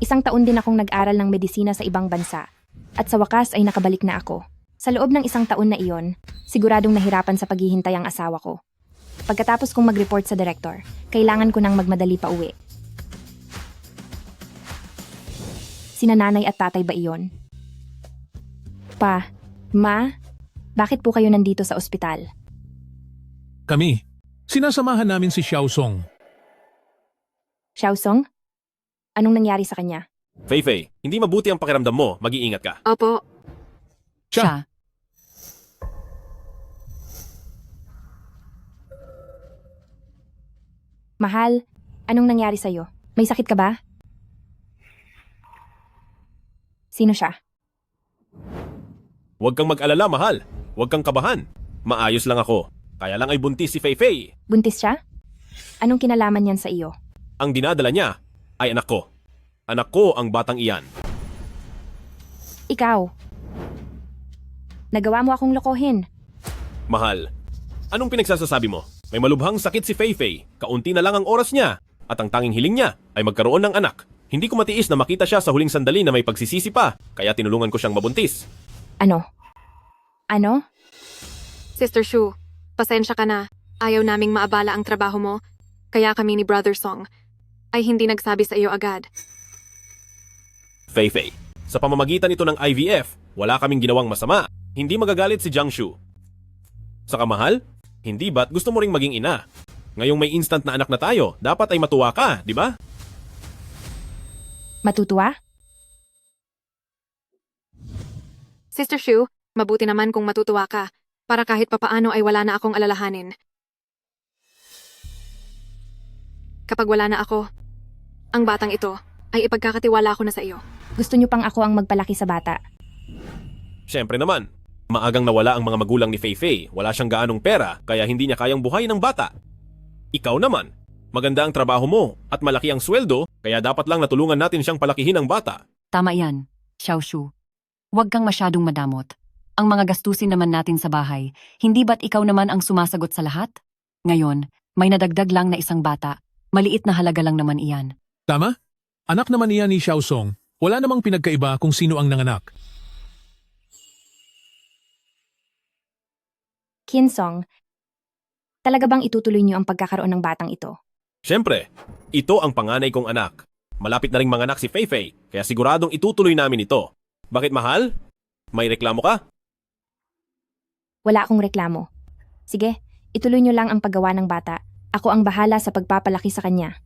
Isang taon din akong nag-aral ng medisina sa ibang bansa. At sa wakas ay nakabalik na ako. Sa loob ng isang taon na iyon, siguradong nahirapan sa paghihintay ang asawa ko. Pagkatapos kong mag-report sa direktor, kailangan ko nang magmadali pa uwi. Sina nanay at tatay ba iyon? Pa, ma, bakit po kayo nandito sa ospital? Kami, sinasamahan namin si Xiao Song. Xiaosong? Anong nangyari sa kanya? Fei, hindi mabuti ang pakiramdam mo. Mag-iingat ka. Opo, Siya, Mahal, anong nangyari sa'yo? May sakit ka ba? Sino siya? Huwag kang mag-alala, mahal. Huwag kang kabahan. Maayos lang ako. Kaya lang ay buntis si Fei. Buntis siya? Anong kinalaman niyan sa iyo? Ang dinadala niya ay anak ko. Anak ko ang batang iyan. Ikaw. Nagawa mo akong lokohin. Mahal, anong pinagsasasabi mo? May malubhang sakit si Fei. Kaunti na lang ang oras niya. At ang tanging hiling niya ay magkaroon ng anak. Hindi ko matiis na makita siya sa huling sandali na may pagsisisi pa. Kaya tinulungan ko siyang mabuntis. Ano? Ano? Sister Shu, pasensya ka na. Ayaw naming maabala ang trabaho mo. Kaya kami ni Brother Song ay hindi nagsabi sa iyo agad. Fei, sa pamamagitan nito ng IVF, wala kaming ginawang masama. Hindi magagalit si Jiangshu. Saka mahal, hindi ba't gusto mo ring maging ina? Ngayong may instant na anak na tayo, dapat ay matuwa ka, di ba? Matutuwa? Sister Shu, mabuti naman kung matutuwa ka para kahit papaano ay wala na akong alalahanin. Kapag wala na ako, ang batang ito ay ipagkakatiwala ko na sa iyo. Gusto niyo pang ako ang magpalaki sa bata? Siyempre naman. Maagang nawala ang mga magulang ni Fei. Wala siyang gaanong pera, kaya hindi niya kayang buhay ng bata. Ikaw naman, maganda ang trabaho mo at malaki ang sweldo, kaya dapat lang natulungan natin siyang palakihin ang bata. Tama yan, Xiaoshu. Huwag kang masyadong madamot. Ang mga gastusin naman natin sa bahay, hindi ba't ikaw naman ang sumasagot sa lahat? Ngayon, may nadagdag lang na isang bata. Maliit na halaga lang naman iyan. tama? Anak naman niya ni Xiao Song. Wala namang pinagkaiba kung sino ang nanganak. Kinsong, talaga bang itutuloy niyo ang pagkakaroon ng batang ito? Siyempre, ito ang panganay kong anak. Malapit na ring manganak si Fei, kaya siguradong itutuloy namin ito. Bakit mahal? May reklamo ka? Wala akong reklamo. Sige, ituloy niyo lang ang paggawa ng bata. Ako ang bahala sa pagpapalaki sa kanya.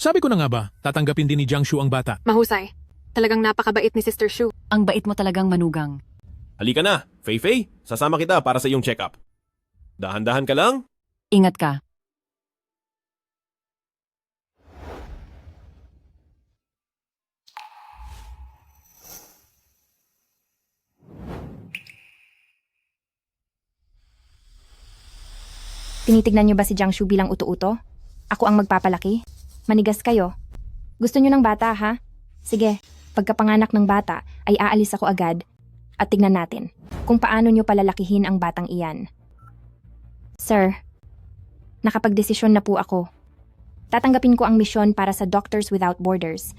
Sabi ko na nga ba, tatanggapin din ni Jiangshu ang bata. Mahusay. Talagang napakabait ni Sister Shu. Ang bait mo talagang manugang. Halika na, Fei, sasama kita para sa iyong check-up. Dahan-dahan ka lang. Ingat ka. Tinitignan niyo ba si Jiangshu bilang uto-uto? Ako ang magpapalaki? Manigas kayo. Gusto niyo ng bata, ha? Sige, pagkapanganak ng bata ay aalis ako agad at tignan natin kung paano niyo palalakihin ang batang iyan. Sir, nakapagdesisyon na po ako. Tatanggapin ko ang misyon para sa Doctors Without Borders.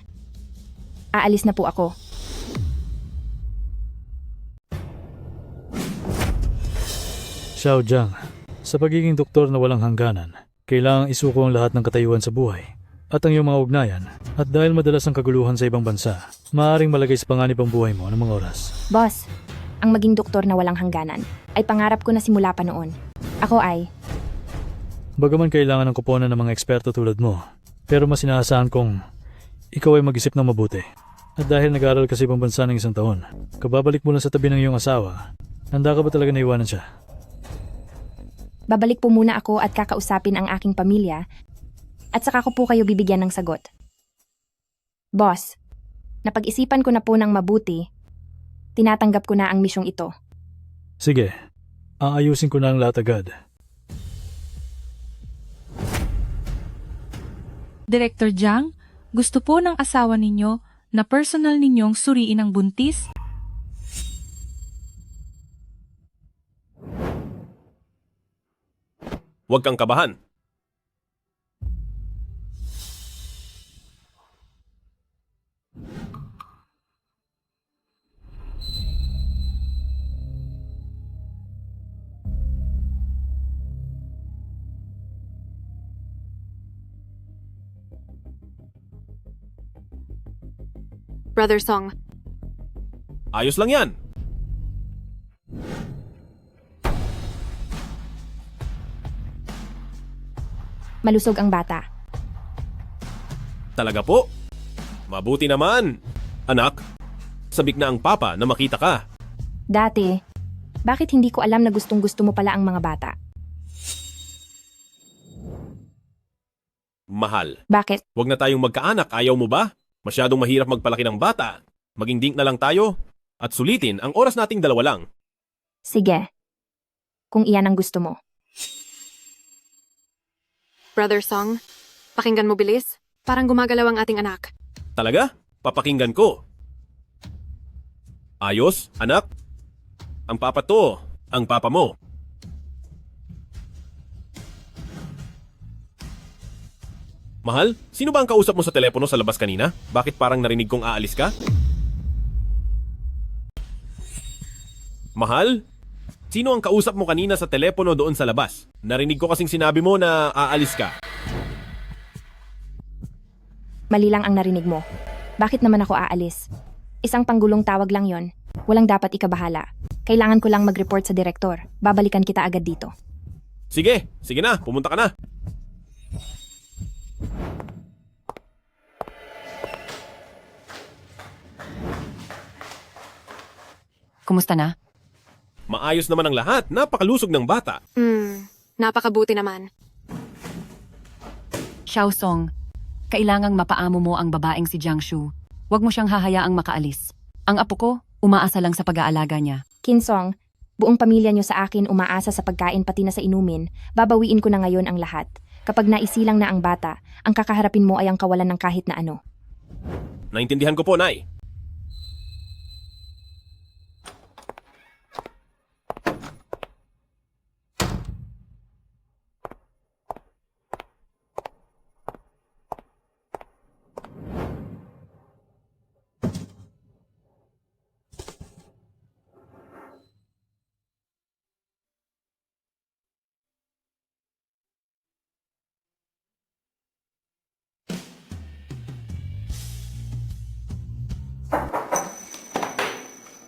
Aalis na po ako. Xiao Jiang, sa pagiging doktor na walang hangganan, kailangang isuko ang lahat ng katayuan sa buhay at ang iyong mga ugnayan. At dahil madalas ang kaguluhan sa ibang bansa, maaaring malagay sa panganib ang buhay mo ng mga oras. Boss, ang maging doktor na walang hangganan ay pangarap ko na simula pa noon. Ako ay, Bagaman kailangan ng kuponan ng mga eksperto tulad mo, pero mas inaasahan kong ikaw ay mag-isip ng mabuti. At dahil nag-aaral ka sa ibang bansa ng isang taon, kababalik mo lang sa tabi ng iyong asawa, handa ka ba talaga na iwanan siya? babalik po muna ako at kakausapin ang aking pamilya at saka ko po kayo bibigyan ng sagot. Boss, napag-isipan ko na po ng mabuti. Tinatanggap ko na ang misyong ito. Sige, aayusin ko na ang lahat agad. Director Jiang, gusto po ng asawa ninyo na personal ninyong suriin ang buntis? Huwag kang kabahan. Brother Song, Ayos lang yan. Malusog ang bata. Talaga po? Mabuti naman. Anak, sabik na ang papa na makita ka. Dati, bakit hindi ko alam na gustong-gusto mo pala ang mga bata? Mahal, Bakit? wag na tayong magkaanak, ayaw mo ba? Masyadong mahirap magpalaki ng bata. Maging dink na lang tayo. At sulitin, ang oras nating dalawa lang. Sige. Kung iyan ang gusto mo. Brother Song, pakinggan mo bilis. Parang gumagalaw ang ating anak. Talaga? Papakinggan ko. Ayos, anak? Ang papa to, ang papa mo. Mahal, sino ba ang kausap mo sa telepono sa labas kanina? Bakit parang narinig kong aalis ka? Mahal? Sino ang kausap mo kanina sa telepono doon sa labas? Narinig ko kasing sinabi mo na aalis ka. Mali lang ang narinig mo. Bakit naman ako aalis? Isang panggulong tawag lang yon. Walang dapat ikabahala. Kailangan ko lang mag-report sa direktor. Babalikan kita agad dito. Sige, sige na, pumunta ka na. Kumusta na? Maayos naman ang lahat, napakalusog ng bata. Napakabuti naman. Xiao Song, kailangang mapaamo mo ang babaeng si Jiangshu. Huwag mo siyang hahayaang makaalis. Ang apo ko, umaasa lang sa pag-aalaga niya. Kinsong, buong pamilya niyo sa akin umaasa sa pagkain pati na sa inumin. Babawiin ko na ngayon ang lahat. Kapag naisilang na ang bata, ang kakaharapin mo ay ang kawalan ng kahit na ano. Naintindihan ko po, Nay.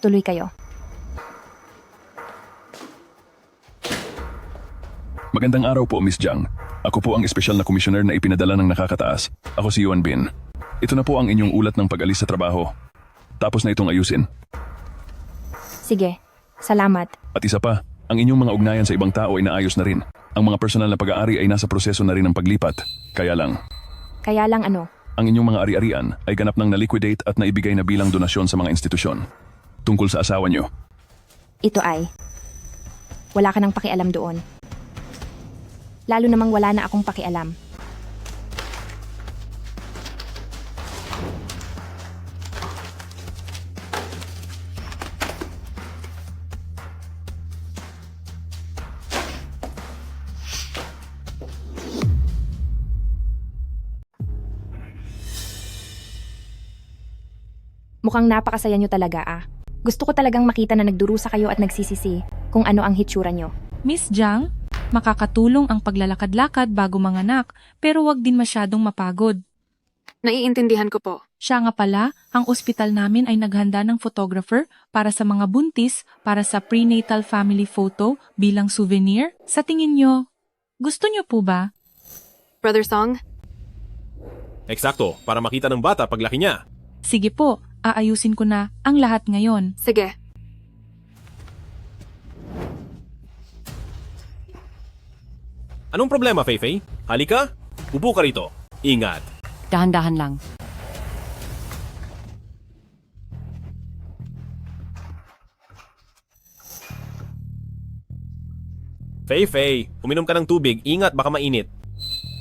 Tuloy kayo. Magandang araw po, Miss Jiang. Ako po ang espesyal na komisyoner na ipinadala ng nakakataas. Ako si Yuan Bin. Ito na po ang inyong ulat ng pag-alis sa trabaho. Tapos na itong ayusin. Sige, salamat. At isa pa, ang inyong mga ugnayan sa ibang tao ay naayos na rin. Ang mga personal na pag-aari ay nasa proseso na rin ng paglipat. Kaya lang, Ano? ang inyong mga ari-arian ay ganap ng na-liquidate at naibigay na bilang donasyon sa mga institusyon. Tungkol sa asawa nyo. Ito ay, wala ka nang pakialam doon. Lalo namang wala na akong pakialam. Mukhang napakasaya nyo talaga ah. Gusto ko talagang makita na nagdurusa kayo at nagsisisi kung ano ang hitsura nyo. Miss Jiang, makakatulong ang paglalakad-lakad bago manganak pero wag din masyadong mapagod. Naiintindihan ko po. Siya nga pala, ang ospital namin ay naghanda ng photographer para sa mga buntis para sa prenatal family photo bilang souvenir. Sa tingin nyo, gusto nyo po ba? Brother Song, Eksakto, para makita ng bata paglaki niya. Sige po, aayusin ko na ang lahat ngayon. sige. Anong problema, Feifei? Halika, upo ka rito. Ingat. Dahan-dahan lang. Feifei, uminom ka ng tubig. Ingat, baka mainit.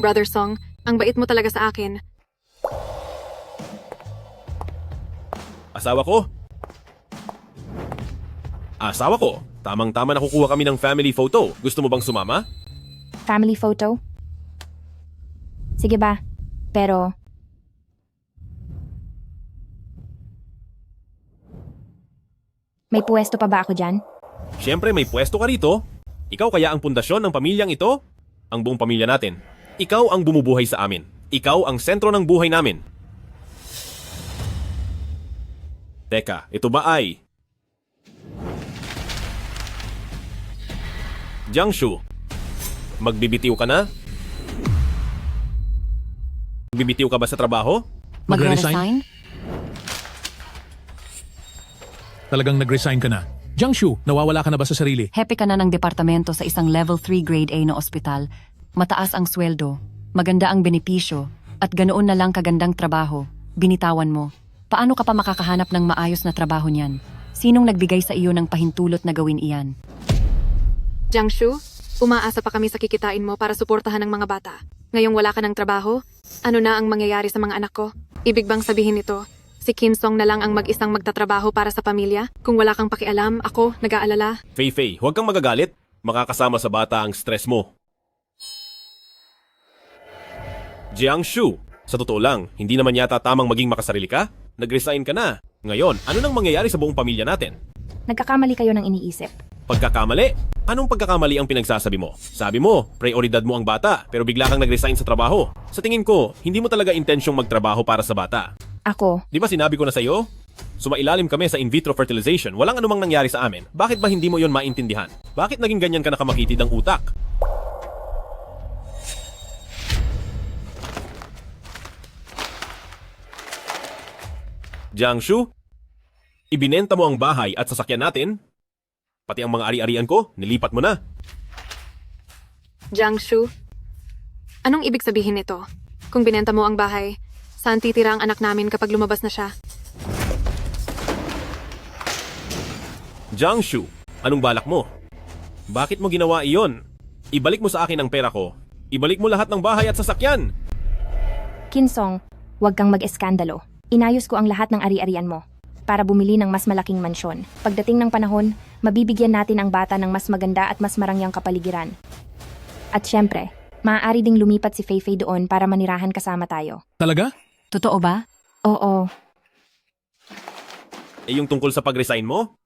Brother Song, ang bait mo talaga sa akin. Asawa ko? Asawa ko. Tamang-tama nakukuha kami ng family photo. Gusto mo bang sumama? Family photo? Sige ba? Pero, may puwesto pa ba ako dyan? Siyempre may pwesto ka rito. Ikaw kaya ang pundasyon ng pamilyang ito? Ang buong pamilya natin. Ikaw ang bumubuhay sa amin. Ikaw ang sentro ng buhay namin. Teka, ito ba ay... Jiangshu, magbibitiw ka na? Magbibitiw ka ba sa trabaho? Magre-resign? Talagang nag-resign ka na. Jiangshu, nawawala ka na ba sa sarili? Happy ka na ng departamento sa isang level 3 grade A na ospital. Mataas ang sweldo, maganda ang benepisyo, at ganoon na lang kagandang trabaho. Binitawan mo. Paano ka pa makakahanap ng maayos na trabaho niyan? Sinong nagbigay sa iyo ng pahintulot na gawin iyan? Jiangshu, umaasa pa kami sa kikitain mo para suportahan ng mga bata. Ngayong wala ka ng trabaho, ano na ang mangyayari sa mga anak ko? Ibig bang sabihin nito, si Kinsong na lang ang mag-isang magtatrabaho para sa pamilya? Kung wala kang pakialam, ako, nag-aalala. Fei, huwag kang magagalit. Makakasama sa bata ang stress mo. Jiangshu, sa totoo lang, hindi naman yata tamang maging makasarili ka? Nag-resign ka na. Ngayon, ano nang mangyayari sa buong pamilya natin? Nagkakamali kayo ng iniisip. Pagkakamali? Anong pagkakamali ang pinagsasabi mo? Sabi mo, prioridad mo ang bata, pero bigla kang nag-resign sa trabaho. Sa tingin ko, hindi mo talaga intensyong magtrabaho para sa bata. Ako, Di ba sinabi ko na sa'yo? Sumailalim kami sa in vitro fertilization, walang anumang nangyari sa amin. Bakit ba hindi mo yon maintindihan? Bakit naging ganyan ka nakamakitid ang utak? Jiangshu, ibinenta mo ang bahay at sasakyan natin? Pati ang mga ari-arian ko, nilipat mo na. Jiangshu, anong ibig sabihin nito? Kung binenta mo ang bahay, saan titira ang anak namin kapag lumabas na siya? Jiangshu, anong balak mo? Bakit mo ginawa iyon? Ibalik mo sa akin ang pera ko. Ibalik mo lahat ng bahay at sasakyan. Kinsong, huwag kang mag-eskandalo. Inayos ko ang lahat ng ari-arian mo para bumili ng mas malaking mansyon. Pagdating ng panahon, mabibigyan natin ang bata ng mas maganda at mas marangyang kapaligiran. At syempre, maaari ding lumipat si Fei doon para manirahan kasama tayo. Talaga? Totoo ba? Oo, Eh yung tungkol sa pag-resign mo?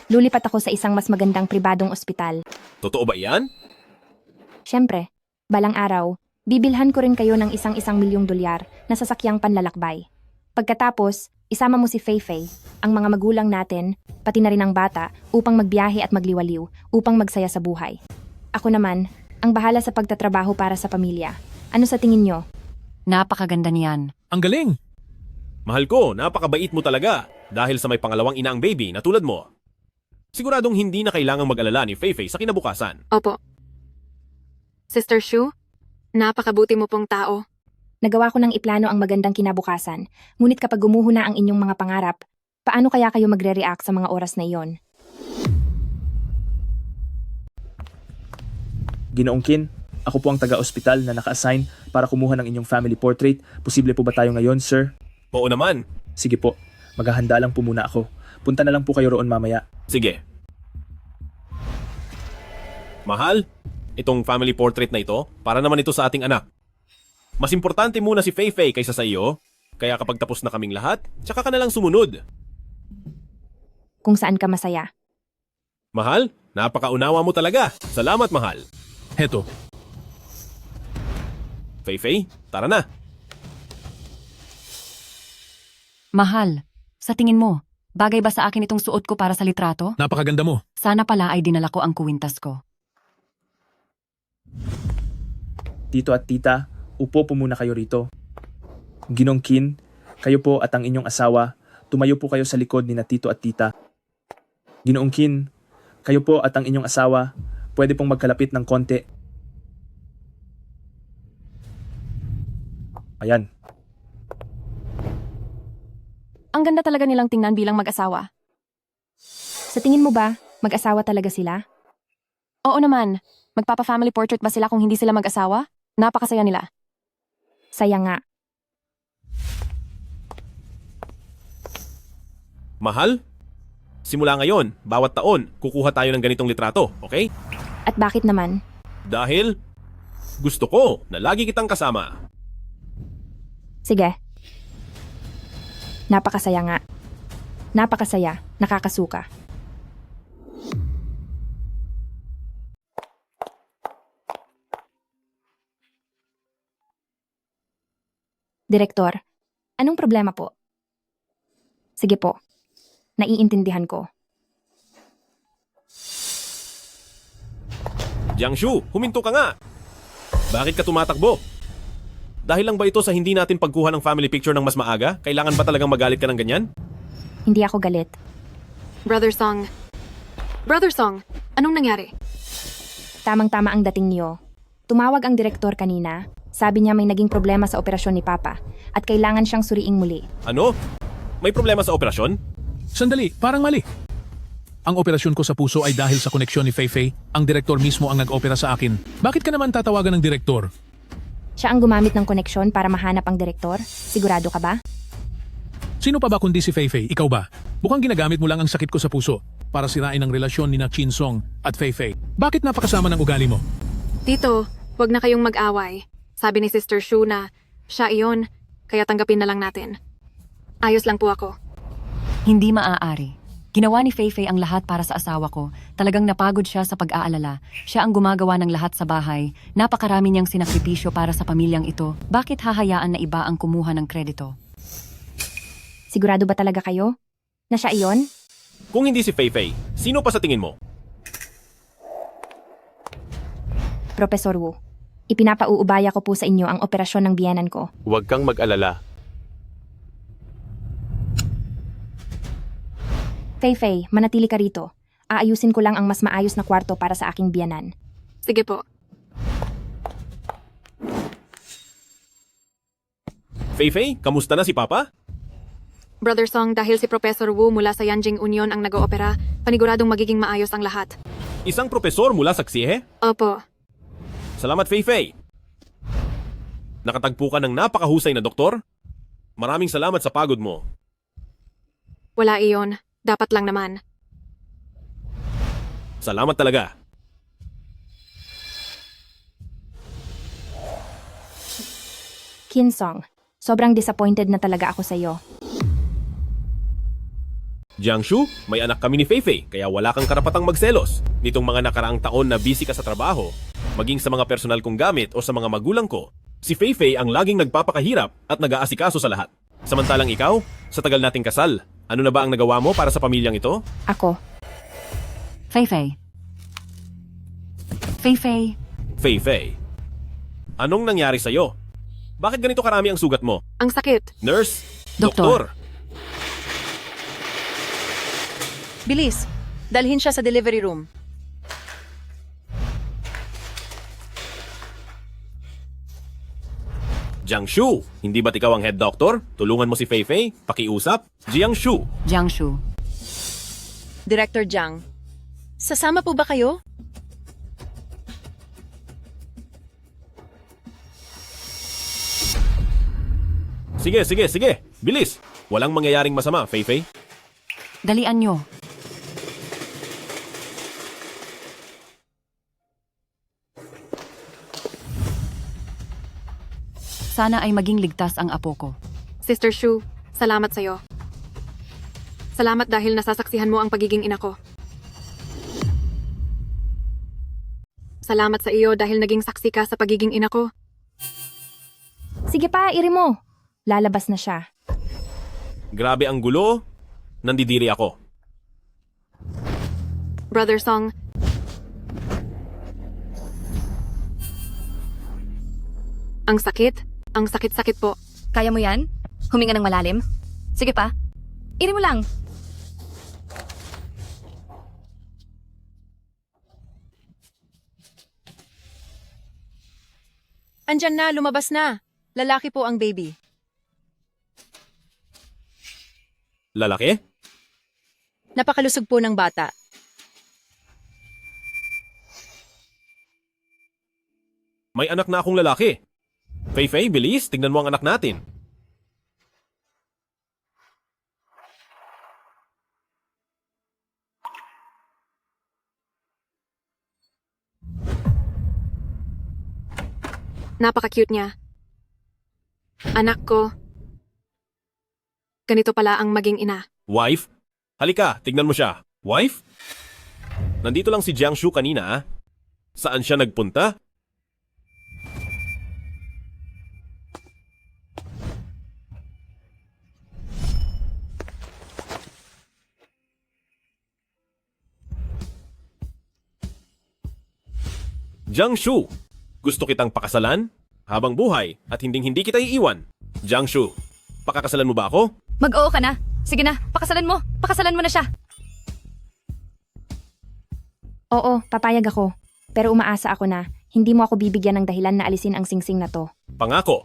lulipat ako sa isang mas magandang pribadong ospital. Totoo ba iyan? Syempre, balang araw, bibilhan ko rin kayo ng isang milyong dolyar na sasakyang panlalakbay. Pagkatapos, isama mo si Fei, ang mga magulang natin, pati na rin ang bata, upang magbiyahe at magliwaliw, upang magsaya sa buhay. Ako naman, ang bahala sa pagtatrabaho para sa pamilya. Ano sa tingin nyo? Napakaganda niyan. Ang galing! Mahal ko, napakabait mo talaga. Dahil sa may pangalawang ina ang baby na tulad mo. Siguradong hindi na kailangang mag-alala ni Fei sa kinabukasan. Opo. Sister Shu, napakabuti mo pong tao. Nagawa ko ng iplano ang magandang kinabukasan, ngunit kapag gumuho na ang inyong mga pangarap, paano kaya kayo magre-react sa mga oras na iyon? Ginoong Kin, ako po ang taga-ospital na naka-assign para kumuha ng inyong family portrait. Posible po ba tayo ngayon, sir? Oo naman. Sige po, maghahanda lang po muna ako. Punta na lang po kayo roon mamaya. Sige. Mahal, itong family portrait na ito, para naman ito sa ating anak. Mas importante muna si Fei kaysa sa iyo, kaya kapag tapos na kaming lahat, tsaka ka na lang sumunod. Kung saan ka masaya. Mahal, napakaunawa mo talaga. Salamat, mahal. Heto, Fei, tara na. Mahal, sa tingin mo, bagay ba sa akin itong suot ko para sa litrato? napakaganda mo. Sana pala ay dinala ko ang kuwintas ko. Tito at tita, upo po muna kayo rito. Ginong Kin, kayo po at ang inyong asawa, tumayo po kayo sa likod ni na tito at tita. Ginoong Kin, kayo po at ang inyong asawa, pwede pong magkalapit ng konti. Ayan. Ang ganda talaga nilang tingnan bilang mag-asawa. Sa tingin mo ba, mag-asawa talaga sila? Oo naman, magpapa-family portrait ba sila kung hindi sila mag-asawa? Napakasaya nila. Saya nga. Mahal, simula ngayon, bawat taon, kukuha tayo ng ganitong litrato, okay? At bakit naman? Dahil gusto ko na lagi kitang kasama. Sige. Napakasaya nga. Napakasaya, nakakasuka. Direktor, anong problema po? Sige po. Naiintindihan ko. Jiangshu, huminto ka nga! Bakit ka tumatakbo? Dahil lang ba ito sa hindi natin pagkuha ng family picture ng mas maaga? Kailangan ba talagang magalit ka ng ganyan? Hindi ako galit. Brother Song. Brother Song, anong nangyari? Tamang-tama ang dating niyo. Tumawag ang direktor kanina. Sabi niya may naging problema sa operasyon ni Papa at kailangan siyang suriing muli. Ano? May problema sa operasyon? Sandali, parang mali. Ang operasyon ko sa puso ay dahil sa koneksyon ni Feifei. Ang direktor mismo ang nag-opera sa akin. Bakit ka naman tatawagan ng direktor? Siya ang gumamit ng koneksyon para mahanap ang direktor? Sigurado ka ba? Sino pa ba kundi si Feifei? Ikaw ba? Mukhang ginagamit mo lang ang sakit ko sa puso para sirain ang relasyon ni na Chin Song at Feifei. Bakit napakasama ng ugali mo? Tito, wag na kayong mag-away. Sabi ni Sister Shu na siya iyon, kaya tanggapin na lang natin. Ayos lang po ako. Hindi maaari. Ginawa ni Feifei ang lahat para sa asawa ko. Talagang napagod siya sa pag-aalala. Siya ang gumagawa ng lahat sa bahay. Napakarami niyang sinakripisyo para sa pamilyang ito. Bakit hahayaan na iba ang kumuha ng kredito? Sigurado ba talaga kayo? Na siya iyon? Kung hindi si Feifei, sino pa sa tingin mo? Professor Wu, ipinapauubaya ko po sa inyo ang operasyon ng biyanan ko. Huwag kang mag-alala. Feifei, manatili ka rito. Aayusin ko lang ang mas maayos na kwarto para sa aking biyanan. Sige po. Feifei, kamusta na si Papa? Brother Song, dahil si Professor Wu mula sa Yanjing Union ang nag-oopera, paniguradong magiging maayos ang lahat. Isang propesor mula sa Xihe? Opo. Salamat, Feifei. Nakatagpo ka ng napakahusay na doktor? Maraming salamat sa pagod mo. Wala iyon. Dapat lang naman. Salamat talaga. Kin Song, sobrang disappointed na talaga ako sa iyo. Jiangshu, may anak kami ni Feifei, kaya wala kang karapatang magselos. Nitong mga nakaraang taon na busy ka sa trabaho, maging sa mga personal kong gamit o sa mga magulang ko, si Feifei ang laging nagpapakahirap at nag-aasikaso sa lahat. Samantalang ikaw, sa tagal nating kasal, ano na ba ang nagawa mo para sa pamilyang ito? Ako, Feifei. Feifei. Feifei. Anong nangyari sa'yo? Bakit ganito karami ang sugat mo? Ang sakit. Nurse? Doktor. Bilis, dalhin siya sa delivery room. Jiangshu, hindi ba't ikaw ang head doctor? Tulungan mo si Feifei, pakiusap. Jiangshu. Jiangshu. Director Jiang, sasama po ba kayo? Sige. Bilis. Walang mangyayaring masama, Feifei. Dalian nyo. Sana ay maging ligtas ang apo ko. Sister Shu, salamat sa'yo. Salamat dahil nasasaksihan mo ang pagiging ina ko. Salamat sa iyo dahil naging saksi ka sa pagiging ina ko. sige pa, iri mo. Lalabas na siya. Grabe ang gulo. Nandidiri ako. Brother Song, ang sakit. Ang sakit-sakit po. Kaya mo yan? Huminga ng malalim? Sige pa. Iri mo lang. Andyan na, lumabas na. Lalaki po ang baby. Lalaki? Napakalusog po ng bata. May anak na akong lalaki. Feifei, bilis. Tingnan mo ang anak natin. Napaka-cute niya. Anak ko. Ganito pala ang maging ina. Wife? Halika, tignan mo siya. Wife? Nandito lang si Jiangshu kanina, ah. Saan siya nagpunta? Jiangshu, gusto kitang pakasalan habang buhay at hindi kita iiwan. Jiangshu, pakakasalan mo ba ako? Mag-oo ka na. Sige na, pakasalan mo. Pakasalan mo na siya. Oo, papayag ako. Pero umaasa ako na hindi mo ako bibigyan ng dahilan na alisin ang singsing na to. Pangako.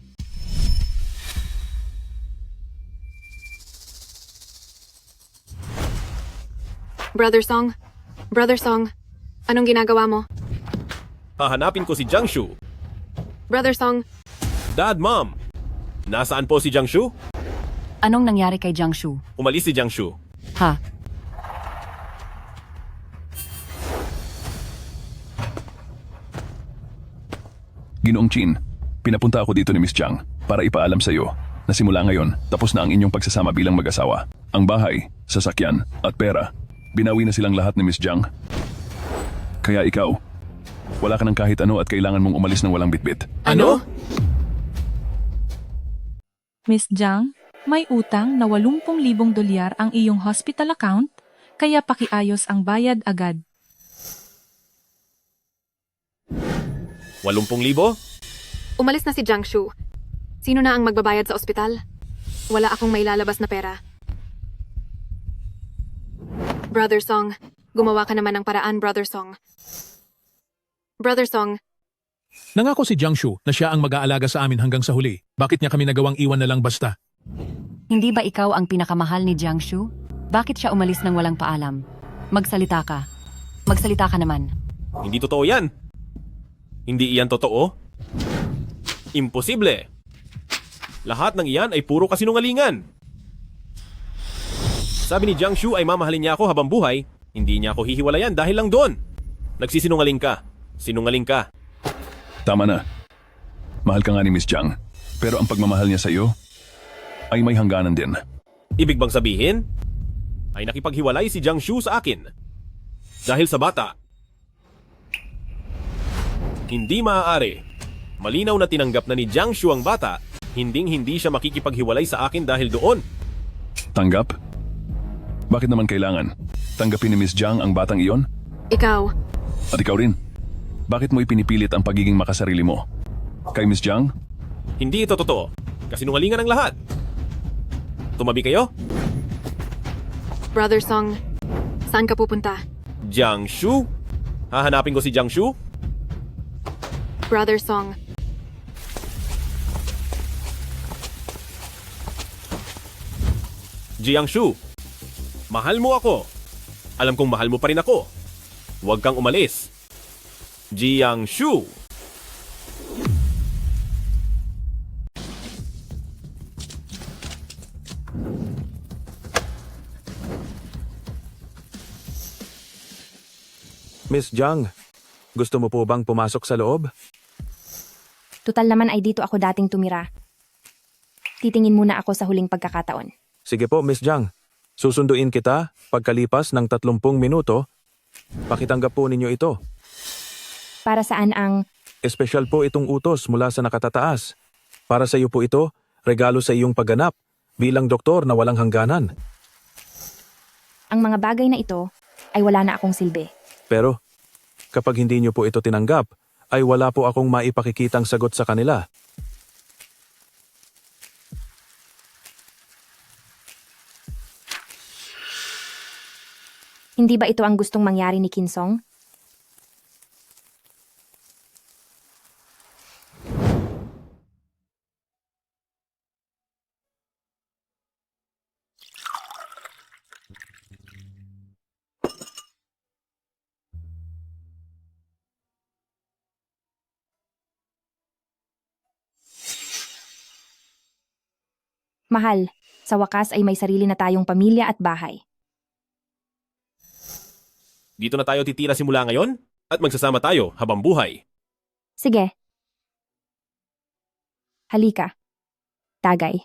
Brother Song, anong ginagawa mo? Hahanapin ko si Jiangshu. Brother Song, Dad, Mom, nasaan po si Jiangshu? Anong nangyari kay Jiangshu? Umalis si Jiangshu. Ha? Ginoong Chin, pinapunta ako dito ni Miss Jiang para ipaalam sa iyo na simula ngayon tapos na ang inyong pagsasama bilang mag-asawa. Ang bahay, sasakyan at pera, binawi na silang lahat ni Miss Jiang. Kaya ikaw, wala ka ng kahit ano at kailangan mong umalis ng walang bitbit. Ano? Miss Jiang, may utang na 80,000 dolyar ang iyong hospital account, kaya pakiayos ang bayad agad. 80,000? umalis na si Jiangshu. Sino na ang magbabayad sa ospital? Wala akong mailalabas na pera. Brother Song, gumawa ka naman ng paraan, Brother Song. Brother Song, Nangako si Jiangshu na siya ang mag-aalaga sa amin hanggang sa huli. Bakit niya kami nagawang iwan na lang basta? Hindi ba ikaw ang pinakamahal ni Jiangshu? Bakit siya umalis ng walang paalam? Magsalita ka. Magsalita ka naman. Hindi totoo yan. Hindi iyan totoo. Imposible. Lahat ng iyan ay puro kasinungalingan. Sabi ni Jiangshu ay mamahalin niya ako habang buhay, hindi niya ako hihiwalayan dahil lang doon. Nagsisinungaling ka. Sinungaling ka. Tama na. Mahal ka nga ni Miss Jiang, pero ang pagmamahal niya sa iyo ay may hangganan din. Ibig bang sabihin ay nakipaghiwalay si Jiangshu sa akin dahil sa bata? Hindi maaari. Malinaw na tinanggap na ni Jiangshu ang bata, hindi siya makikipaghiwalay sa akin dahil doon. Tanggap? Bakit naman kailangan? Tanggapin ni Miss Jiang ang batang iyon? ikaw, At ikaw rin? Bakit mo ipinipilit ang pagiging makasarili mo? Kay Miss Jiang? Hindi ito totoo. Kasinungalingan ang lahat. Tumabi kayo? Brother Song, saan ka pupunta? Jiangshu? Hahanapin ko si Jiangshu? Brother Song, Jiangshu, mahal mo ako. Alam kong mahal mo pa rin ako. Huwag kang umalis. Jiangshu! Miss Jiang, gusto mo po bang pumasok sa loob? Tutal naman ay dito ako dating tumira. Titingin muna ako sa huling pagkakataon. Sige po, Miss Jiang. Susunduin kita pagkalipas ng 30 minuto. Pakitanggap po ninyo ito. Para saan ang... Espesyal po itong utos mula sa nakatataas. Para sa iyo po ito, regalo sa iyong pagganap bilang doktor na walang hangganan. Ang mga bagay na ito ay wala na akong silbi. Pero kapag hindi niyo po ito tinanggap, ay wala po akong maipakikitang sagot sa kanila. Hindi ba ito ang gustong mangyari ni Kinsong? Mahal, sa wakas ay may sarili na tayong pamilya at bahay. Dito na tayo titira simula ngayon at magsasama tayo habang buhay. Sige. Halika. Tagay.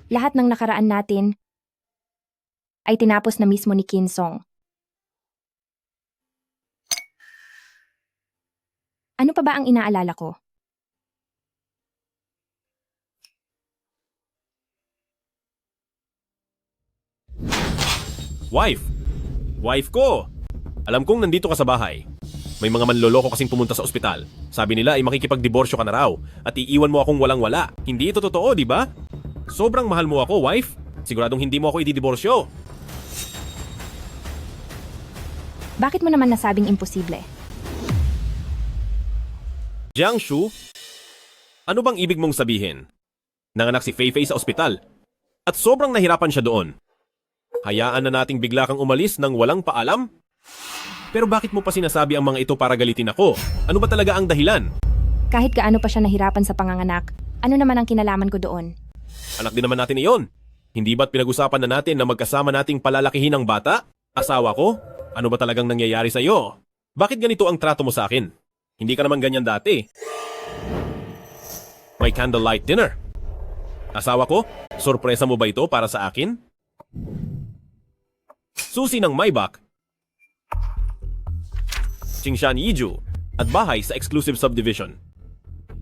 Lahat ng nakaraan natin ay tinapos na mismo ni Kinsong. Ano pa ba ang inaalala ko? Wife! Wife ko! Alam kong nandito ka sa bahay. May mga manloloko kasing pumunta sa ospital. Sabi nila ay makikipagdiborsyo ka na raw at iiwan mo akong walang-wala. Hindi ito totoo, di ba? Sobrang mahal mo ako, wife. Siguradong hindi mo ako ididiborsyo. Bakit mo naman nasabing imposible? Jiangshu, ano bang ibig mong sabihin? Nanganak si Feifei sa ospital at sobrang nahirapan siya doon. Hayaan na nating bigla kang umalis nang walang paalam? Pero bakit mo pa sinasabi ang mga ito para galitin ako? Ano ba talaga ang dahilan? Kahit gaano pa siya nahirapan sa panganganak, ano naman ang kinalaman ko doon? Anak din naman natin iyon. Hindi ba't pinag-usapan na natin na magkasama nating palalakihin ang bata? Asawa ko? Ano ba talagang nangyayari sa iyo? Bakit ganito ang trato mo sa akin? Hindi ka naman ganyan dati. May candlelight dinner. Asawa ko, sorpresa mo ba ito para sa akin? Susi ng Maybach, Qingshan Yiju, at bahay sa exclusive subdivision.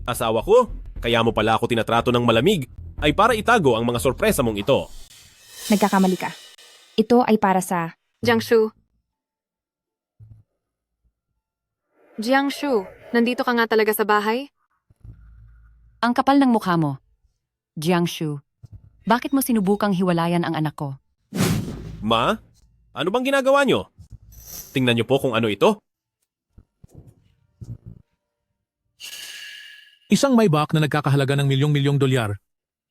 Asawa ko, kaya mo pala ako tinatrato ng malamig, ay para itago ang mga sorpresa mong ito. Nagkakamali ka. Ito ay para sa... Jiangshu. Jiangshu, nandito ka nga talaga sa bahay? Ang kapal ng mukha mo. Jiangshu, bakit mo sinubukang hiwalayan ang anak ko? Ma, ano bang ginagawa nyo? Tingnan nyo po kung ano ito. Isang Maybach na nagkakahalaga ng milyong-milyong dolyar.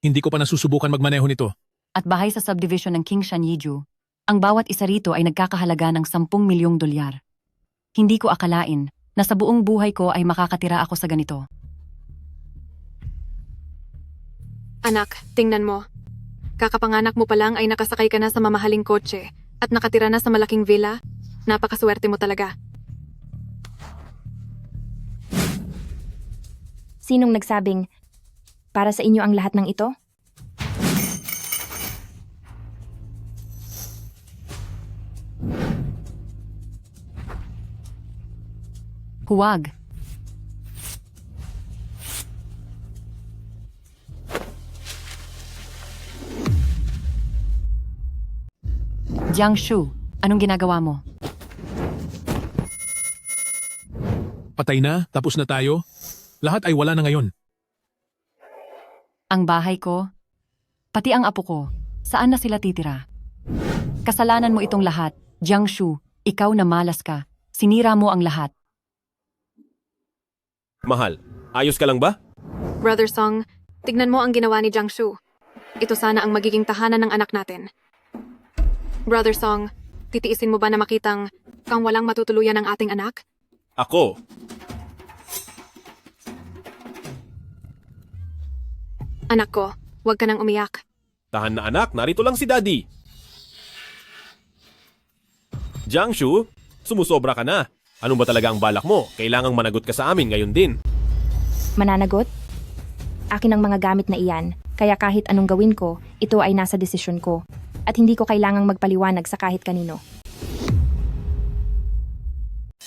Hindi ko pa nasusubukan magmaneho nito. At bahay sa subdivision ng Qingshan Yiju, ang bawat isa rito ay nagkakahalaga ng 10 milyong dolyar. Hindi ko akalain na sa buong buhay ko ay makakatira ako sa ganito. Anak, tingnan mo. Kakapanganak mo pa lang ay nakasakay ka na sa mamahaling kotse at nakatira na sa malaking villa. Napakaswerte mo talaga. Sinong nagsabing, para sa inyo ang lahat ng ito? Huwag. Jiangshu, anong ginagawa mo? Patay na, tapos na tayo. Lahat ay wala na ngayon. Ang bahay ko, pati ang apo ko, saan na sila titira? Kasalanan mo itong lahat, Jiangshu, ikaw na malas ka. Sinira mo ang lahat. Mahal, ayos ka lang ba? Brother Song, tignan mo ang ginawa ni Jiangshu. Ito sana ang magiging tahanan ng anak natin. Brother Song, titiisin mo ba na makitang kang walang matutuluyan ng ating anak? Ako. Anak ko, huwag ka nang umiyak. Tahan na anak, narito lang si Daddy. Jiangshu, sumusobra ka na. Ano ba talaga ang balak mo? Kailangang managot ka sa amin ngayon din. Mananagot? Akin ang mga gamit na iyan, kaya kahit anong gawin ko, ito ay nasa desisyon ko. At hindi ko kailangang magpaliwanag sa kahit kanino.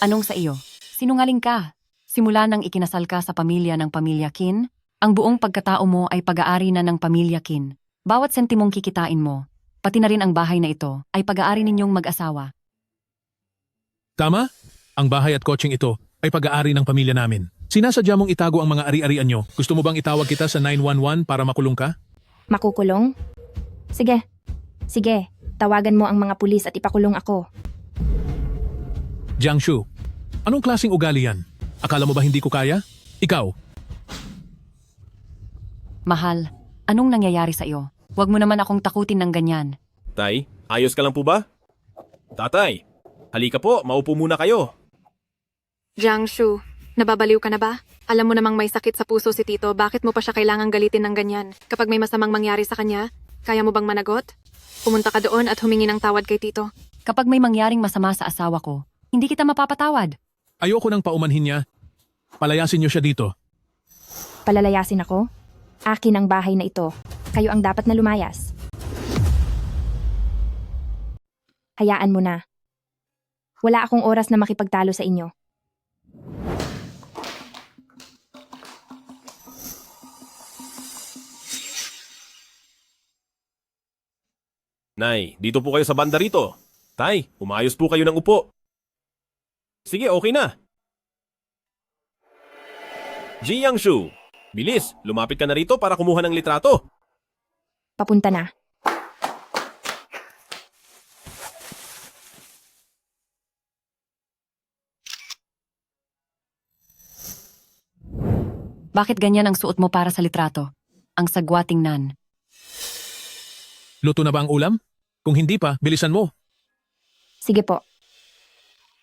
Anong sa iyo? Sinungaling ka. Simula nang ikinasal ka sa pamilya ng pamilya Qin, ang buong pagkatao mo ay pag-aari na ng pamilya Qin. Bawat sentimong kikitain mo, pati na rin ang bahay na ito, ay pag-aari ninyong mag-asawa. Tama? Ang bahay at kotseng ito ay pag-aari ng pamilya namin. Sinasadya mong itago ang mga ari-arian nyo. Gusto mo bang itawag kita sa 911 para makulong ka? Makukulong? Sige. Sige, tawagan mo ang mga pulis at ipakulong ako. Jiangshu, anong klaseng ugali yan? Akala mo ba hindi ko kaya? Ikaw, Mahal, anong nangyayari sa iyo? Huwag mo naman akong takutin ng ganyan. Tay, ayos ka lang po ba? Tatay, halika po, maupo muna kayo. Jiangshu, nababaliw ka na ba? Alam mo namang may sakit sa puso si Tito, bakit mo pa siya kailangang galitin ng ganyan? Kapag may masamang mangyari sa kanya, kaya mo bang managot? Pumunta ka doon at humingi ng tawad kay Tito. Kapag may mangyaring masama sa asawa ko, hindi kita mapapatawad. ayoko nang paumanhin niya. Palayasin niyo siya dito. Palalayasin ako? Akin ang bahay na ito. Kayo ang dapat na lumayas. Hayaan mo na. Wala akong oras na makipagtalo sa inyo. Nay, dito po kayo sa banda rito. Tay, umayos po kayo ng upo. Sige, okay na. Jiangshu, bilis, lumapit ka na rito para kumuha ng litrato. Papunta na. Bakit ganyan ang suot mo para sa litrato? Ang sagwating nan. Luto na ba ang ulam? Kung hindi pa, bilisan mo. Sige po.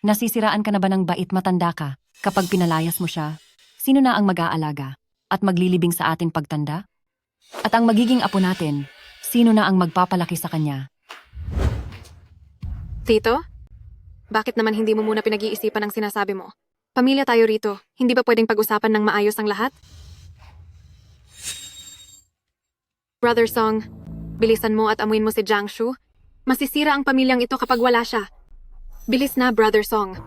Nasisiraan ka na ba ng bait matanda ka kapag pinalayas mo siya? Sino na ang mag-aalaga at maglilibing sa atin pagtanda? At ang magiging apo natin, sino na ang magpapalaki sa kanya? Tito? Bakit naman hindi mo muna pinag-iisipan ang sinasabi mo? Pamilya tayo rito. Hindi ba pwedeng pag-usapan ng maayos ang lahat? Brother Song, bilisan mo at amuin mo si Jiangshu. Masisira ang pamilyang ito kapag wala siya. Bilis na, Brother Song.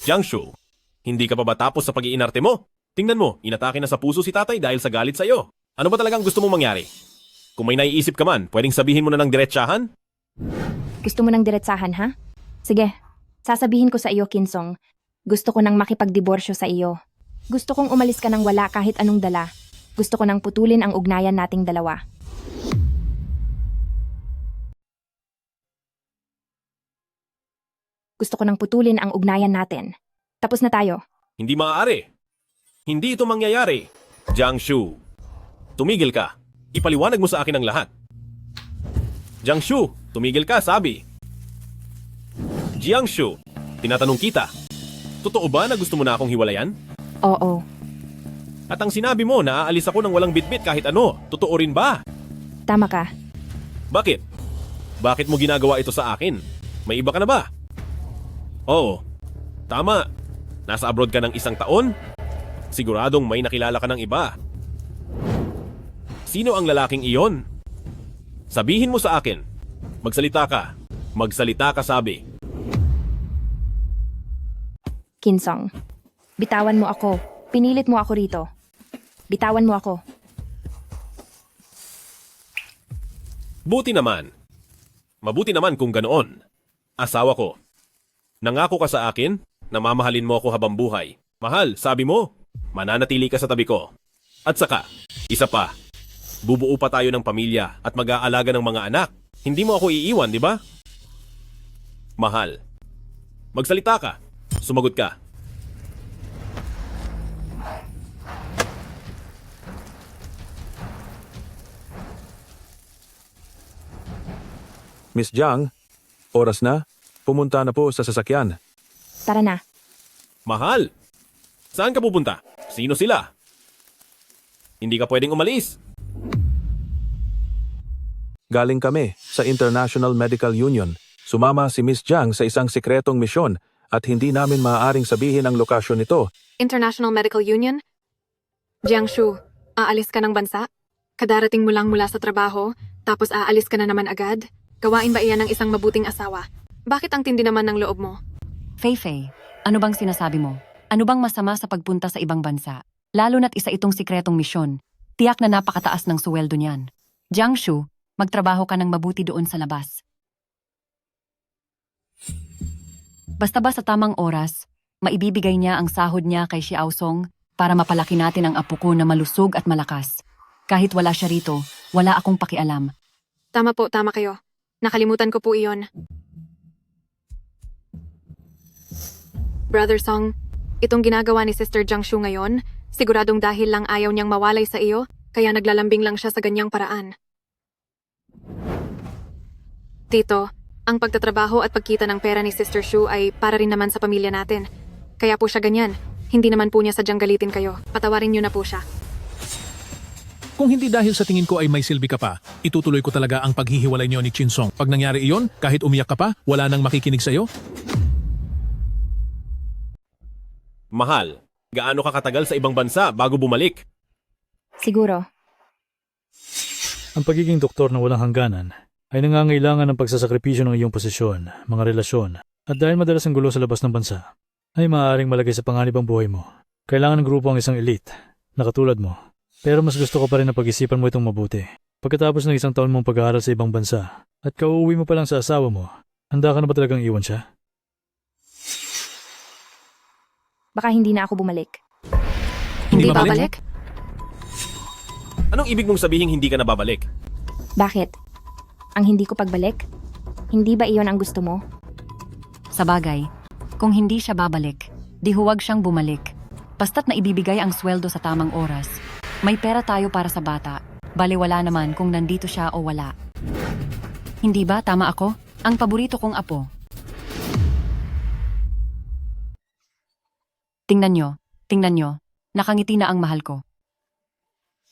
Jiangshu, hindi ka pa ba tapos sa pag-iinarte mo? Tingnan mo, inatake na sa puso si tatay dahil sa galit sa'yo. Ano ba talagang gusto mong mangyari? Kung may naiisip ka man, pwedeng sabihin mo na ng diretsahan? Gusto mo ng diretsahan, ha? Sige, sasabihin ko sa iyo, Kinsong. Gusto ko nang makipagdiborsyo sa iyo. Gusto kong umalis ka nang wala kahit anong dala. Gusto ko nang putulin ang ugnayan nating dalawa. Gusto ko nang putulin ang ugnayan natin. Tapos na tayo. Hindi maaari. Hindi ito mangyayari. Jiangshu, tumigil ka. Ipaliwanag mo sa akin ang lahat. Jiangshu, tumigil ka, sabi. Jiangshu, tinatanong kita. Totoo ba na gusto mo na akong hiwalayan? Oo. At ang sinabi mo na aalis ako ng walang bitbit kahit ano, totoo rin ba? Tama ka. Bakit? Bakit mo ginagawa ito sa akin? May iba ka na ba? Oo. Tama. Nasa abroad ka ng 1 taon? Siguradong may nakilala ka ng iba. Sino ang lalaking iyon? Sabihin mo sa akin. Magsalita ka. Magsalita ka, sabi. Kinsong, bitawan mo ako. Pinilit mo ako rito. Bitawan mo ako. Buti naman. Mabuti naman kung ganoon. Asawa ko. Nangako ka sa akin na mamahalin mo ako habang buhay. Mahal, sabi mo. Mananatili ka sa tabi ko. At saka, isa pa. Bubuo pa tayo ng pamilya at mag-aalaga ng mga anak. Hindi mo ako iiwan, di ba? Mahal. Magsalita ka. Sumagot ka. Miss Jiang, oras na. Pumunta na po sa sasakyan. Tara na. Mahal. Saan ka pupunta? Sino sila? Hindi ka pwedeng umalis. Galing kami sa International Medical Union. Sumama si Miss Jiang sa isang sikretong misyon at hindi namin maaaring sabihin ang lokasyon nito. International Medical Union? Jiangshu, aalis ka ng bansa? Kadarating mo lang mula sa trabaho, tapos aalis ka na naman agad? Gawain ba iyan ng isang mabuting asawa? Bakit ang tindi naman ng loob mo? Feifei, ano bang sinasabi mo? Ano bang masama sa pagpunta sa ibang bansa? Lalo na't isa itong sikretong misyon. Tiyak na napakataas ng suweldo niyan. Jiangshu, magtrabaho ka ng mabuti doon sa labas. Basta ba sa tamang oras, maibibigay niya ang sahod niya kay Xiaosong para mapalaki natin ang apo ko na malusog at malakas. Kahit wala siya rito, wala akong pakialam. Tama po, tama kayo. Nakalimutan ko po iyon. Brother Song, itong ginagawa ni Sister Jiangshu ngayon, siguradong dahil lang ayaw niyang mawalay sa iyo, kaya naglalambing lang siya sa ganyang paraan. Tito, ang pagtatrabaho at pagkita ng pera ni Sister Shu ay para rin naman sa pamilya natin. Kaya po siya ganyan. Hindi naman po niya sadyang galitin kayo. Patawarin niyo na po siya. Kung hindi dahil sa tingin ko ay may silbi ka pa, itutuloy ko talaga ang paghihiwalay niyo ni Chinsong. Pag nangyari iyon, kahit umiyak ka pa, wala nang makikinig sa'yo. Mahal, gaano ka katagal sa ibang bansa bago bumalik? Siguro. Ang pagiging doktor na walang hangganan ay nangangailangan ng pagsasakripisyo ng iyong posisyon, mga relasyon, at dahil madalas ang gulo sa labas ng bansa, ay maaaring malagay sa panganib ang buhay mo. Kailangan ng grupo ang isang elite, na katulad mo. Pero mas gusto ko pa rin na pag-isipan mo itong mabuti. Pagkatapos ng 1 taon mong pag-aaral sa ibang bansa, at kauuwi mo pa lang sa asawa mo, handa ka na ba talagang iwan siya? Baka hindi na ako bumalik. Hindi babalik? Anong ibig mong sabihin hindi ka na babalik? Bakit? Ang hindi ko pagbalik? Hindi ba iyon ang gusto mo? Sa bagay, kung hindi siya babalik, di huwag siyang bumalik. Basta't na ibibigay ang sweldo sa tamang oras. May pera tayo para sa bata. Baliwala naman kung nandito siya o wala. Hindi ba tama ako? Ang paborito kong apo. Tingnan nyo. Nakangiti na ang mahal ko.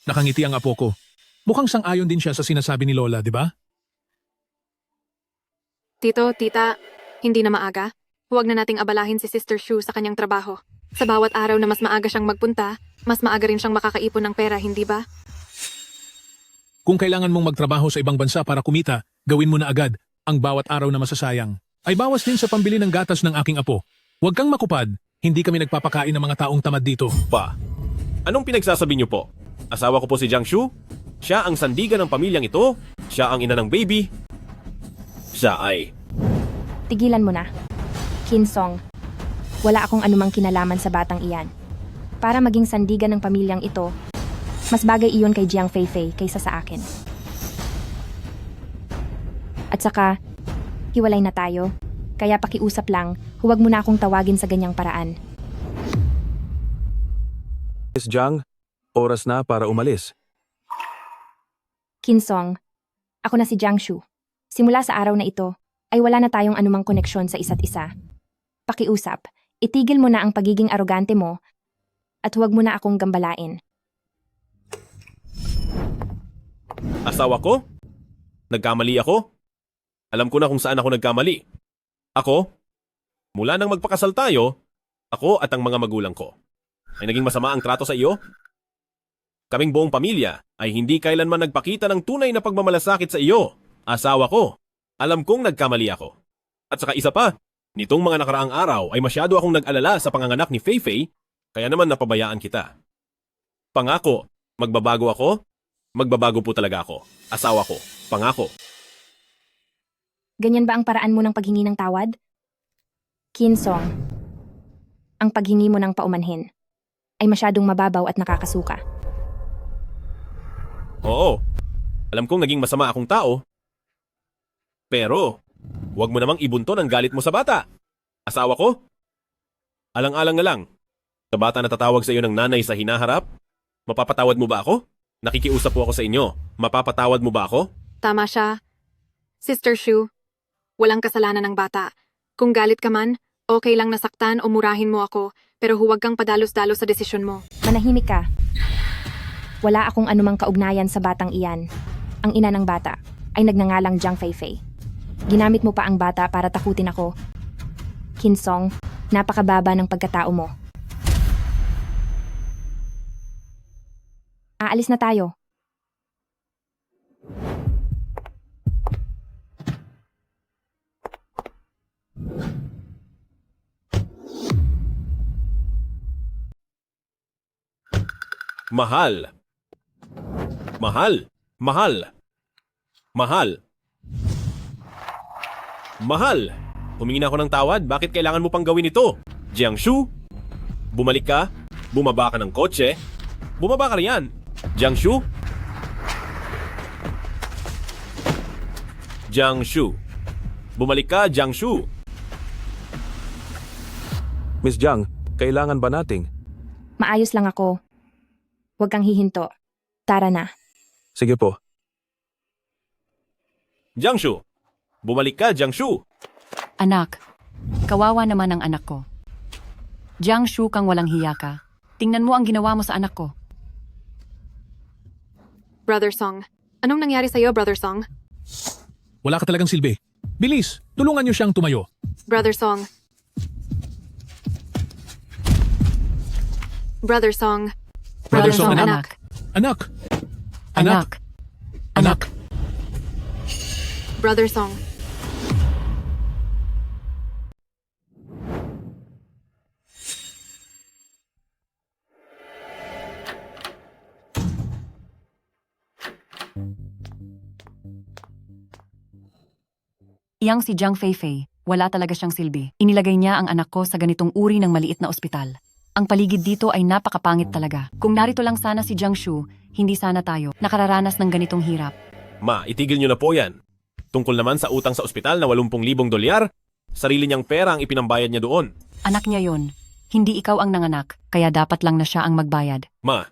Nakangiti ang apo ko. Mukhang sang-ayon din siya sa sinasabi ni Lola, di ba? Tito, tita, hindi na maaga. Huwag na nating abalahin si Sister Shu sa kanyang trabaho. Sa bawat araw na mas maaga siyang magpunta, mas maaga rin siyang makakaipon ng pera, hindi ba? Kung kailangan mong magtrabaho sa ibang bansa para kumita, gawin mo na agad. Ang bawat araw na masasayang ay bawas din sa pambili ng gatas ng aking apo. Huwag kang makupad. Hindi kami nagpapakain ng mga taong tamad dito. Pa, anong pinagsasabi niyo po? Asawa ko po si Jiang Shu. Siya ang sandigan ng pamilyang ito. Siya ang ina ng baby. Siya ay... Tigilan mo na. Kinsong, wala akong anumang kinalaman sa batang iyan. Para maging sandigan ng pamilyang ito, mas bagay iyon kay Jiang Feifei kaysa sa akin. At saka, hiwalay na tayo. Kaya pakiusap lang, huwag mo na akong tawagin sa ganyang paraan. Miss Jiang, oras na para umalis. Kinsong, ako na si Jiang Shu. Simula sa araw na ito, ay wala na tayong anumang koneksyon sa isa't isa. Pakiusap, itigil mo na ang pagiging arogante mo at huwag mo na akong gambalain. Asawa ko? Nagkamali ako? Alam ko na kung saan ako nagkamali. Ako? Mula nang magpakasal tayo, ako at ang mga magulang ko. Ay naging masama ang trato sa iyo? Kaming buong pamilya ay hindi kailanman nagpakita ng tunay na pagmamalasakit sa iyo. Asawa ko. Alam kong nagkamali ako. At saka isa pa, nitong mga nakaraang araw ay masyado akong nag-alala sa panganganak ni Feifei, kaya naman napabayaan kita. Pangako, magbabago ako? Magbabago po talaga ako. Asawa ko. Pangako. Ganyan ba ang paraan mo ng paghingi ng tawad? Kinsong, ang paghingi mo ng paumanhin ay masyadong mababaw at nakakasuka. Oo. Alam kong naging masama akong tao. Pero, huwag mo namang ibunton ang galit mo sa bata. Asawa ko? Alang-alang na lang. Sa bata na tatawag sa iyo ng nanay sa hinaharap, mapapatawad mo ba ako? Nakikiusap po ako sa inyo. Mapapatawad mo ba ako? Tama siya. Sister Shu, walang kasalanan ng bata. Kung galit ka man, okay lang nasaktan o murahin mo ako, pero huwag kang padalos-dalos sa desisyon mo. Manahimik ka. Wala akong anumang kaugnayan sa batang iyan. Ang ina ng bata ay nagngangalang Jiang Feifei. Ginamit mo pa ang bata para takutin ako. Kinsong, napakababa ng pagkatao mo. Aalis na tayo. Mahal. Mahal. Mahal. Mahal. Mahal. Humingi na ako ng tawad. Bakit kailangan mo pang gawin ito? Jiang Shu? Bumalik ka? Bumaba ka ng kotse? Bumaba ka riyan. Jiang Shu? Jiang Shu. Bumalik ka, Jiang Shu. Miss Jiang, kailangan ba nating? Maayos lang ako. Huwag kang hihinto. Tara na. Sige po. Jiang Shu. Bumalik ka, Jiang Shu. Anak, kawawa naman ang anak ko. Jiang Shu kang walang hiya ka. Tingnan mo ang ginawa mo sa anak ko. Brother Song, anong nangyari sa'yo, Brother Song? Wala ka talagang silbi. Bilis, tulungan niyo siyang tumayo. Brother Song. Brother Song. Brother Song, anak. Anak! Anak. Anak! Brother Song. Iyang si Jiang Feifei, wala talaga siyang silbi. Inilagay niya ang anak ko sa ganitong uri ng maliit na ospital. Ang paligid dito ay napakapangit talaga. Kung narito lang sana si Jiangshu, hindi sana tayo nakararanas ng ganitong hirap. Ma, itigil nyo na po yan. Tungkol naman sa utang sa ospital na 80,000 dolyar, sarili niyang pera ang ipinambayad niya doon. Anak niya yon. Hindi ikaw ang nanganak, kaya dapat lang na siya ang magbayad. Ma,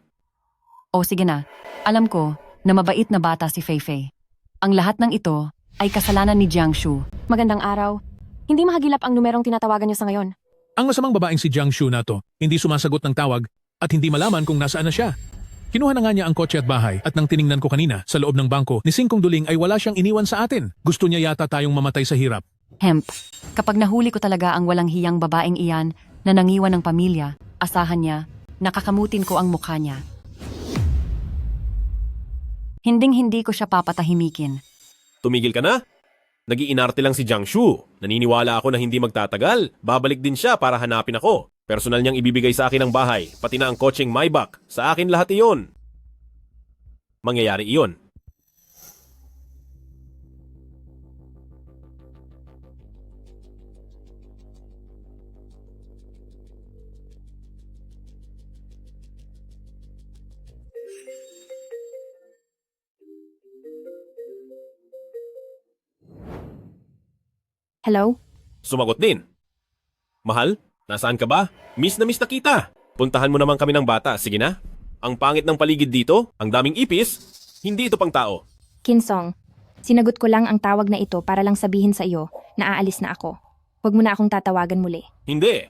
O sige na, alam ko na mabait na bata si Feifei. Ang lahat ng ito ay kasalanan ni Jiangshu. Magandang araw. Hindi mahagilap ang numerong tinatawagan niyo sa ngayon. Ang masamang babaeng si Jiangshu na to, hindi sumasagot ng tawag at hindi malaman kung nasaan na siya. Kinuha na nga niya ang kotse at bahay at nang tiningnan ko kanina sa loob ng bangko ni Singkong Duling ay wala siyang iniwan sa atin. Gusto niya yata tayong mamatay sa hirap. Hemp, kapag nahuli ko talaga ang walang hiyang babaeng iyan na nangiwan ng pamilya, asahan niya, nakakamutin ko ang mukha niya. Hinding-hindi ko siya papatahimikin. tumigil ka na? Nag-iinarte lang si Jiangshu. Naniniwala ako na hindi magtatagal. Babalik din siya para hanapin ako. Personal niyang ibibigay sa akin ang bahay, pati na ang kotseng Maybach. Sa akin lahat iyon. Mangyayari iyon. Hello? Sumagot din. Mahal, nasaan ka ba? Miss na kita. Puntahan mo naman kami ng bata, sige na. Ang pangit ng paligid dito, ang daming ipis, hindi ito pang tao. Kinsong, sinagot ko lang ang tawag na ito para lang sabihin sa iyo na aalis na ako. Huwag mo na akong tatawagan muli. Hindi.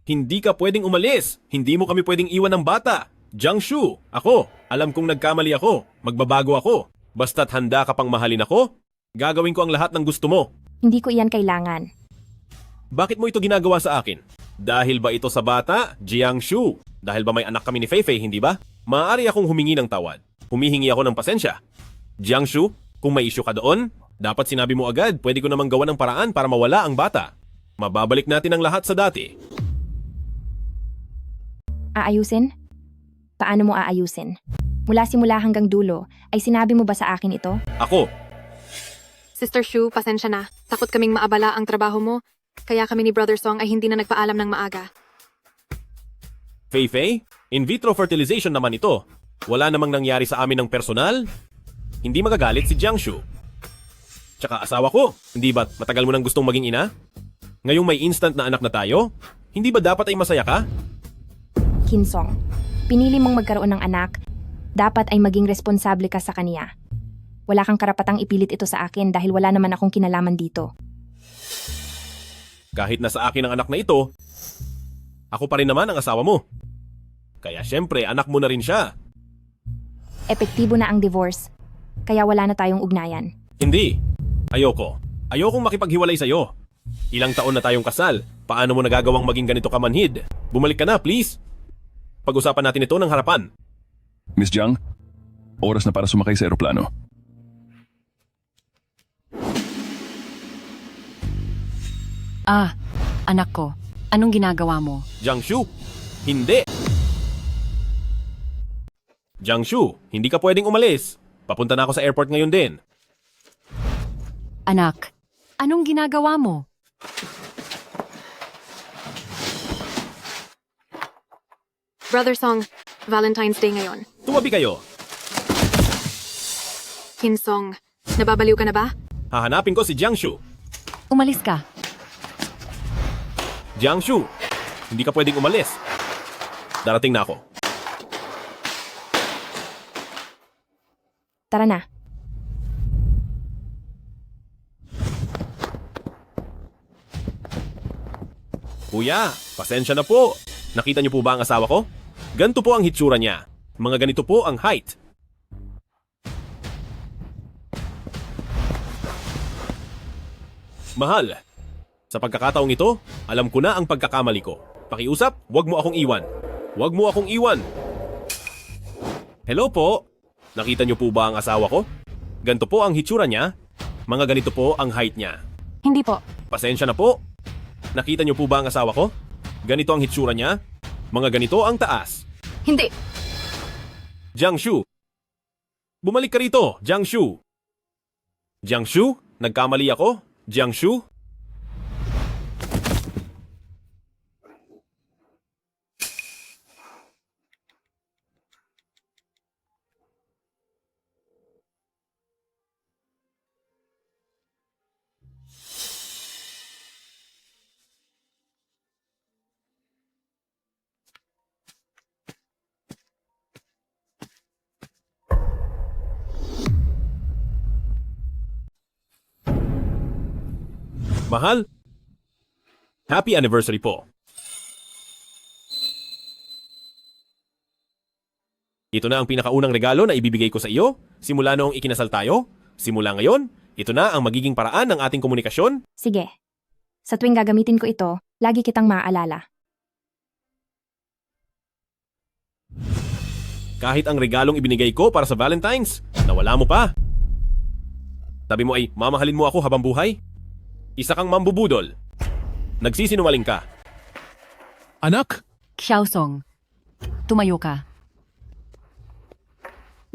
Hindi ka pwedeng umalis. Hindi mo kami pwedeng iwan ng bata. Jiangshu, ako. Alam kong nagkamali ako. Magbabago ako. Basta't handa ka pang mahalin ako, gagawin ko ang lahat ng gusto mo. Hindi ko iyan kailangan. Bakit mo ito ginagawa sa akin? Dahil ba ito sa bata, Jiangshu? Dahil ba may anak kami ni Feifei, hindi ba? Maaari akong humingi ng tawad. Humihingi ako ng pasensya. Jiangshu, kung may issue ka doon, dapat sinabi mo agad, pwede ko namang gawa ng paraan para mawala ang bata. Mababalik natin ang lahat sa dati. Aayusin? Paano mo aayusin? Mula simula hanggang dulo, ay sinabi mo ba sa akin ito? Ako, Sister Shu, pasensya na. Takot kaming maabala ang trabaho mo, kaya kami ni Brother Song ay hindi na nagpaalam ng maaga. Feifei, in vitro fertilization naman ito. Wala namang nangyari sa amin ng personal. Hindi magagalit si Jiangshu. Tsaka asawa ko, hindi ba matagal mo nang gustong maging ina? Ngayong may instant na anak na tayo, hindi ba dapat ay masaya ka? Kinsong, pinili mong magkaroon ng anak, dapat ay maging responsable ka sa kaniya. Wala kang karapatang ipilit ito sa akin dahil wala naman akong kinalaman dito. Kahit na sa akin ang anak na ito, ako pa rin naman ang asawa mo. Kaya syempre, anak mo na rin siya. Epektibo na ang divorce, kaya wala na tayong ugnayan. Hindi. Ayoko. Ayokong makipaghiwalay sa'yo. Ilang taon na tayong kasal. Paano mo nagagawang maging ganito ka manhid? Bumalik ka na, please. Pag-usapan natin ito ng harapan. Miss Jiang, oras na para sumakay sa eroplano. Ah, anak ko, anong ginagawa mo? Jiangshu, hindi. Jiangshu, hindi ka pwedeng umalis. Papunta na ako sa airport ngayon din. Anak, anong ginagawa mo? Brother Song, Valentine's Day ngayon. Tumabi kayo. Kinsong, nababaliw ka na ba? Hahanapin ko si Jiangshu. Umalis ka. Jiangshu, hindi ka pwedeng umalis. Darating na ako. Tara na. Kuya, pasensya na po. Nakita niyo po ba ang asawa ko? Ganito po ang hitsura niya. Mga ganito po ang height. Mahal, sa pagkakataong ito, alam ko na ang pagkakamali ko. Pakiusap, wag mo akong iwan. Wag mo akong iwan. Hello po. Nakita niyo po ba ang asawa ko? Ganito po ang hitsura niya. Mga ganito po ang height niya. Hindi po. Pasensya na po. Nakita niyo po ba ang asawa ko? Ganito ang hitsura niya. Mga ganito ang taas. Hindi. Jiangshu. Bumalik ka rito, Jiangshu. Jiangshu? Nagkamali ako? Jiangshu? Mahal, happy anniversary po. Ito na ang pinakaunang regalo na ibibigay ko sa iyo simula noong ikinasal tayo. Simula ngayon, ito na ang magiging paraan ng ating komunikasyon. Sige. Sa tuwing gagamitin ko ito, lagi kitang maaalala. Kahit ang regalong ibinigay ko para sa Valentine's, nawala mo pa. Sabi mo ay mamahalin mo ako habang buhay? Isa kang mambubudol. Nagsisinungaling ka. Anak, Xiaosong, tumayo ka.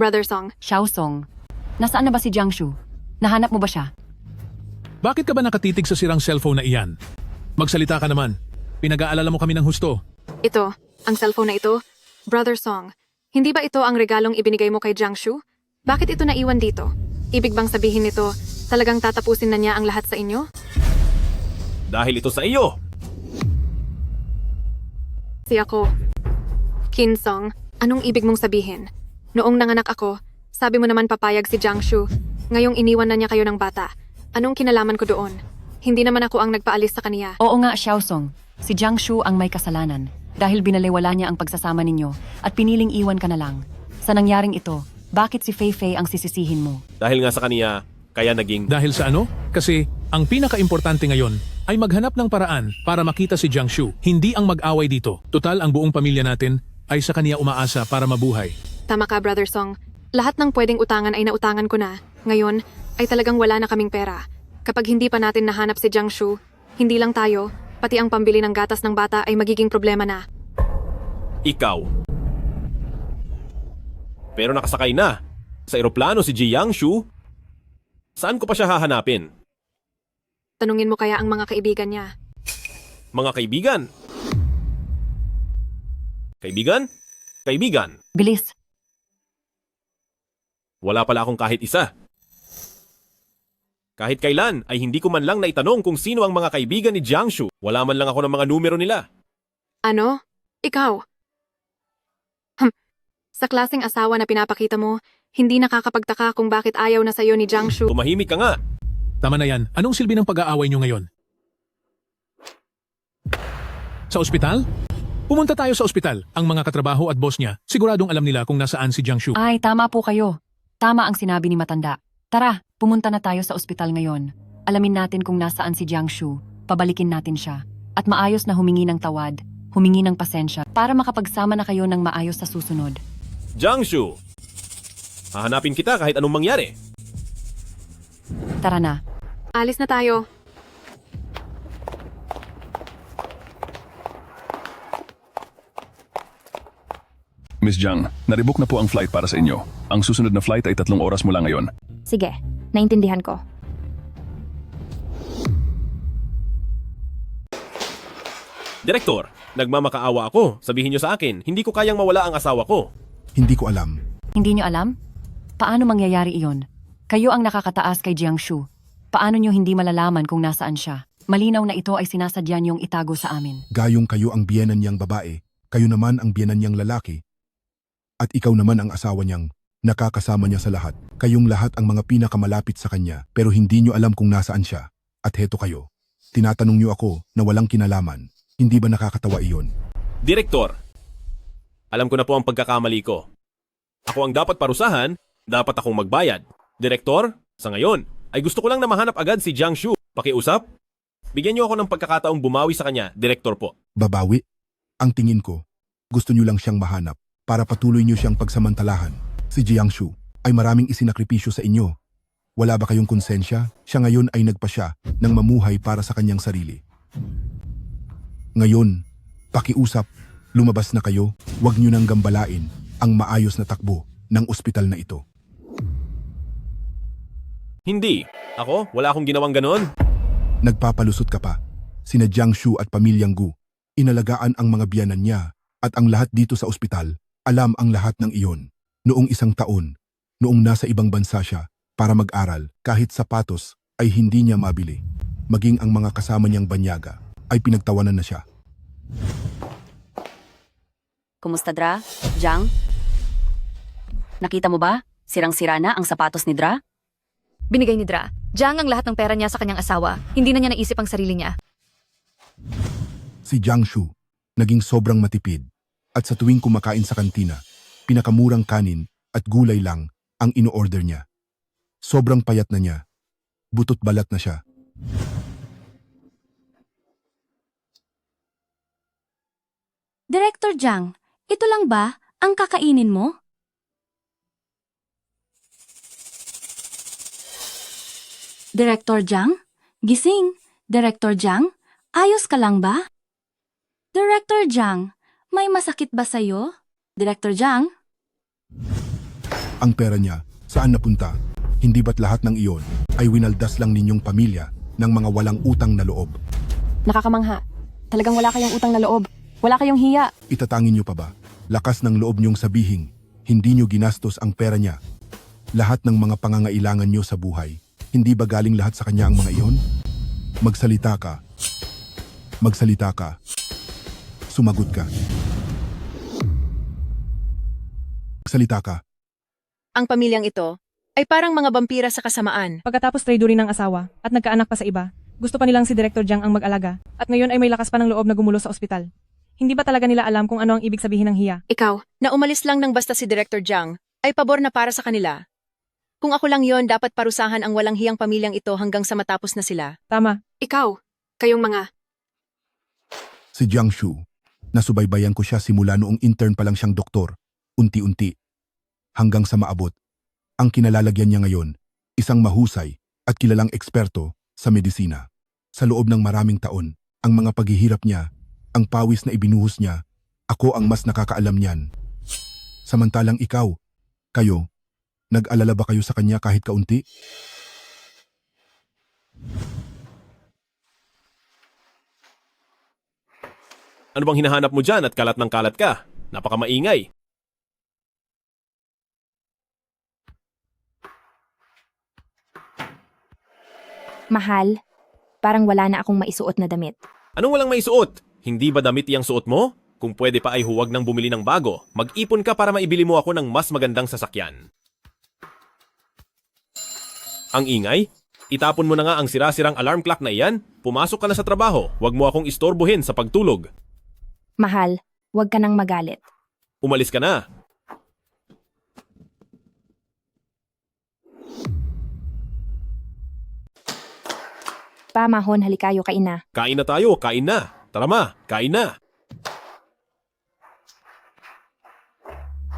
Brother Song, Xiaosong, nasaan na ba si Jiangshu? Nahanap mo ba siya? bakit ka ba nakatitig sa sirang cellphone na iyan? Magsalita ka naman. Pinag-aalala mo kami ng husto. ito, ang cellphone na ito. Brother Song, hindi ba ito ang regalong ibinigay mo kay Jiangshu? Bakit ito naiwan dito? Ibig bang sabihin nito, talagang tatapusin na niya ang lahat sa inyo? Dahil ito sa iyo. Si ako. Qin Song, anong ibig mong sabihin? Noong nanganak ako, sabi mo naman papayag si Jiangshu. Ngayong iniwan na niya kayo ng bata. Anong kinalaman ko doon? Hindi naman ako ang nagpaalis sa kaniya. Oo nga, Xiaosong. Si Jiangshu ang may kasalanan dahil binaliwala niya ang pagsasama ninyo at piniling iwan ka na lang. Sa nangyaring ito, bakit si Fei ang sisisihin mo? Dahil nga sa kaniya, kaya naging... Dahil sa ano? Kasi ang pinaka-importante ngayon ay maghanap ng paraan para makita si Jiangshu, hindi ang mag-away dito. Total, ang buong pamilya natin ay sa kaniya umaasa para mabuhay. Tama ka, Brother Song. Lahat ng pwedeng utangan ay nautangan ko na. Ngayon, ay talagang wala na kaming pera. Kapag hindi pa natin nahanap si Jiangshu, hindi lang tayo, pati ang pambili ng gatas ng bata ay magiging problema na. Ikaw. Pero nakasakay na. Sa eroplano si Jiangshu. Saan ko pa siya hahanapin? Tanungin mo kaya ang mga kaibigan niya. Mga kaibigan? Kaibigan? Kaibigan? Bilis, Wala pala akong kahit isa. Kahit kailan ay hindi ko man lang naitanong kung sino ang mga kaibigan ni Jiangshu. Wala man lang ako ng mga numero nila. Ano? Ikaw? Sa klaseng asawa na pinapakita mo, hindi nakakapagtaka kung bakit ayaw na sa'yo ni Jiangshu. Tumahimik ka nga. Tama na yan. Anong silbi ng pag-aaway nyo ngayon? Sa ospital? Pumunta tayo sa ospital. Ang mga katrabaho at boss niya, siguradong alam nila kung nasaan si Jiangshu. ay tama po kayo. Tama ang sinabi ni Matanda. Tara, pumunta na tayo sa ospital ngayon. Alamin natin kung nasaan si Jiangshu, pabalikin natin siya. At maayos na humingi ng tawad, humingi ng pasensya para makapagsama na kayo ng maayos sa susunod. Jiangshu! Hahanapin kita kahit anong mangyari. Tara na. Alis na tayo. Miss Jiang, naribok na po ang flight para sa inyo. Ang susunod na flight ay 3 oras mula ngayon. Sige, naintindihan ko. Direktor, nagmamakaawa ako. Sabihin niyo sa akin, hindi ko kayang mawala ang asawa ko. Hindi ko alam. Hindi nyo alam? Paano mangyayari iyon? Kayo ang nakakataas kay Jiangshu. Paano nyo hindi malalaman kung nasaan siya? Malinaw na ito ay sinasadya niyong itago sa amin. Gayong kayo ang biyenan niyang babae, kayo naman ang biyenan niyang lalaki. At ikaw naman ang asawa niyang nakakasama niya sa lahat. Kayong lahat ang mga pinakamalapit sa kanya pero hindi niyo alam kung nasaan siya. At heto kayo. Tinatanong niyo ako na walang kinalaman. Hindi ba nakakatawa iyon? Direktor, alam ko na po ang pagkakamali ko. Ako ang dapat parusahan, dapat akong magbayad. Direktor, sa ngayon, ay gusto ko lang na mahanap agad si Jiangshu. Pakiusap? Bigyan niyo ako ng pagkakataong bumawi sa kanya, Direktor po. Babawi? Ang tingin ko, gusto niyo lang siyang mahanap para patuloy niyo siyang pagsamantalahan. Si Jiangshu ay maraming isinakripisyo sa inyo. Wala ba kayong konsensya? Siya ngayon ay nagpasya ng mamuhay para sa kanyang sarili. Ngayon, pakiusap, lumabas na kayo, huwag niyo nang gambalain ang maayos na takbo ng ospital na ito. Hindi. Ako, wala akong ginawang ganon. Nagpapalusot ka pa. Sina Jiangshu at pamilyang Gu, inalagaan ang mga biyanan niya at ang lahat dito sa ospital, alam ang lahat ng iyon. Noong 1 taon, noong nasa ibang bansa siya para mag-aral, kahit sapatos ay hindi niya mabili. Maging ang mga kasama niyang banyaga ay pinagtawanan na siya. Kumusta, Dra? Jiang? Nakita mo ba? Sirang-sira na ang sapatos ni Dra? Binigay ni Dra. Jiang ang lahat ng pera niya sa kanyang asawa. Hindi na niya naisip ang sarili niya. Si Jiangshu, naging sobrang matipid. At sa tuwing kumakain sa kantina, pinakamurang kanin at gulay lang ang ino-order niya. Sobrang payat na niya. Butot balat na siya. Director Jiang, ito lang ba ang kakainin mo? Director Jiang? Gising. Director Jiang? Ayos ka lang ba? Director Jiang, may masakit ba sa'yo? Director Jiang? Ang pera niya, saan napunta? Hindi ba't lahat ng iyon ay winaldas lang ninyong pamilya ng mga walang utang na loob? Nakakamangha. Talagang wala kayong utang na loob. Wala kayong hiya. Itatangin niyo pa ba? Lakas ng loob niyong sabihin, hindi niyo ginastos ang pera niya. Lahat ng mga pangangailangan niyo sa buhay, hindi ba galing lahat sa kanya ang mga iyon? Magsalita ka. Magsalita ka. Sumagot ka. Magsalita ka. Ang pamilyang ito ay parang mga vampira sa kasamaan. Pagkatapos traidorin ng asawa at nagkaanak pa sa iba, gusto pa nilang si Director Jiang ang mag-alaga at ngayon ay may lakas pa ng loob na gumulo sa ospital. Hindi ba talaga nila alam kung ano ang ibig sabihin ng hiya? Ikaw, na umalis lang ng basta si Director Jiang, ay pabor na para sa kanila. Kung ako lang yon, dapat parusahan ang walang hiyang pamilyang ito hanggang sa matapos na sila. Tama. Ikaw, kayong mga... Si Jiangshu, nasubaybayan ko siya simula noong intern pa lang siyang doktor, unti-unti, hanggang sa maabot. Ang kinalalagyan niya ngayon, isang mahusay at kilalang eksperto sa medisina. Sa loob ng maraming taon, ang mga paghihirap niya, ang pawis na ibinuhos niya, ako ang mas nakakaalam niyan. Samantalang ikaw, kayo, nag-alala ba kayo sa kanya kahit kaunti? Ano bang hinahanap mo dyan at kalat ng kalat ka? Napakamaingay. Mahal, parang wala na akong maisuot na damit. Anong walang may suot? Hindi ba damit iyang suot mo? Kung pwede pa ay huwag nang bumili ng bago. Mag-ipon ka para maibili mo ako ng mas magandang sasakyan. Ang ingay? Itapon mo na nga ang sira-sirang alarm clock na iyan. Pumasok ka na sa trabaho. Huwag mo akong istorbohin sa pagtulog. Mahal, huwag ka nang magalit. Umalis ka na. Pa, Mahon, halikayo, kain na. Kain na tayo, kain na. Tara ma, kain na.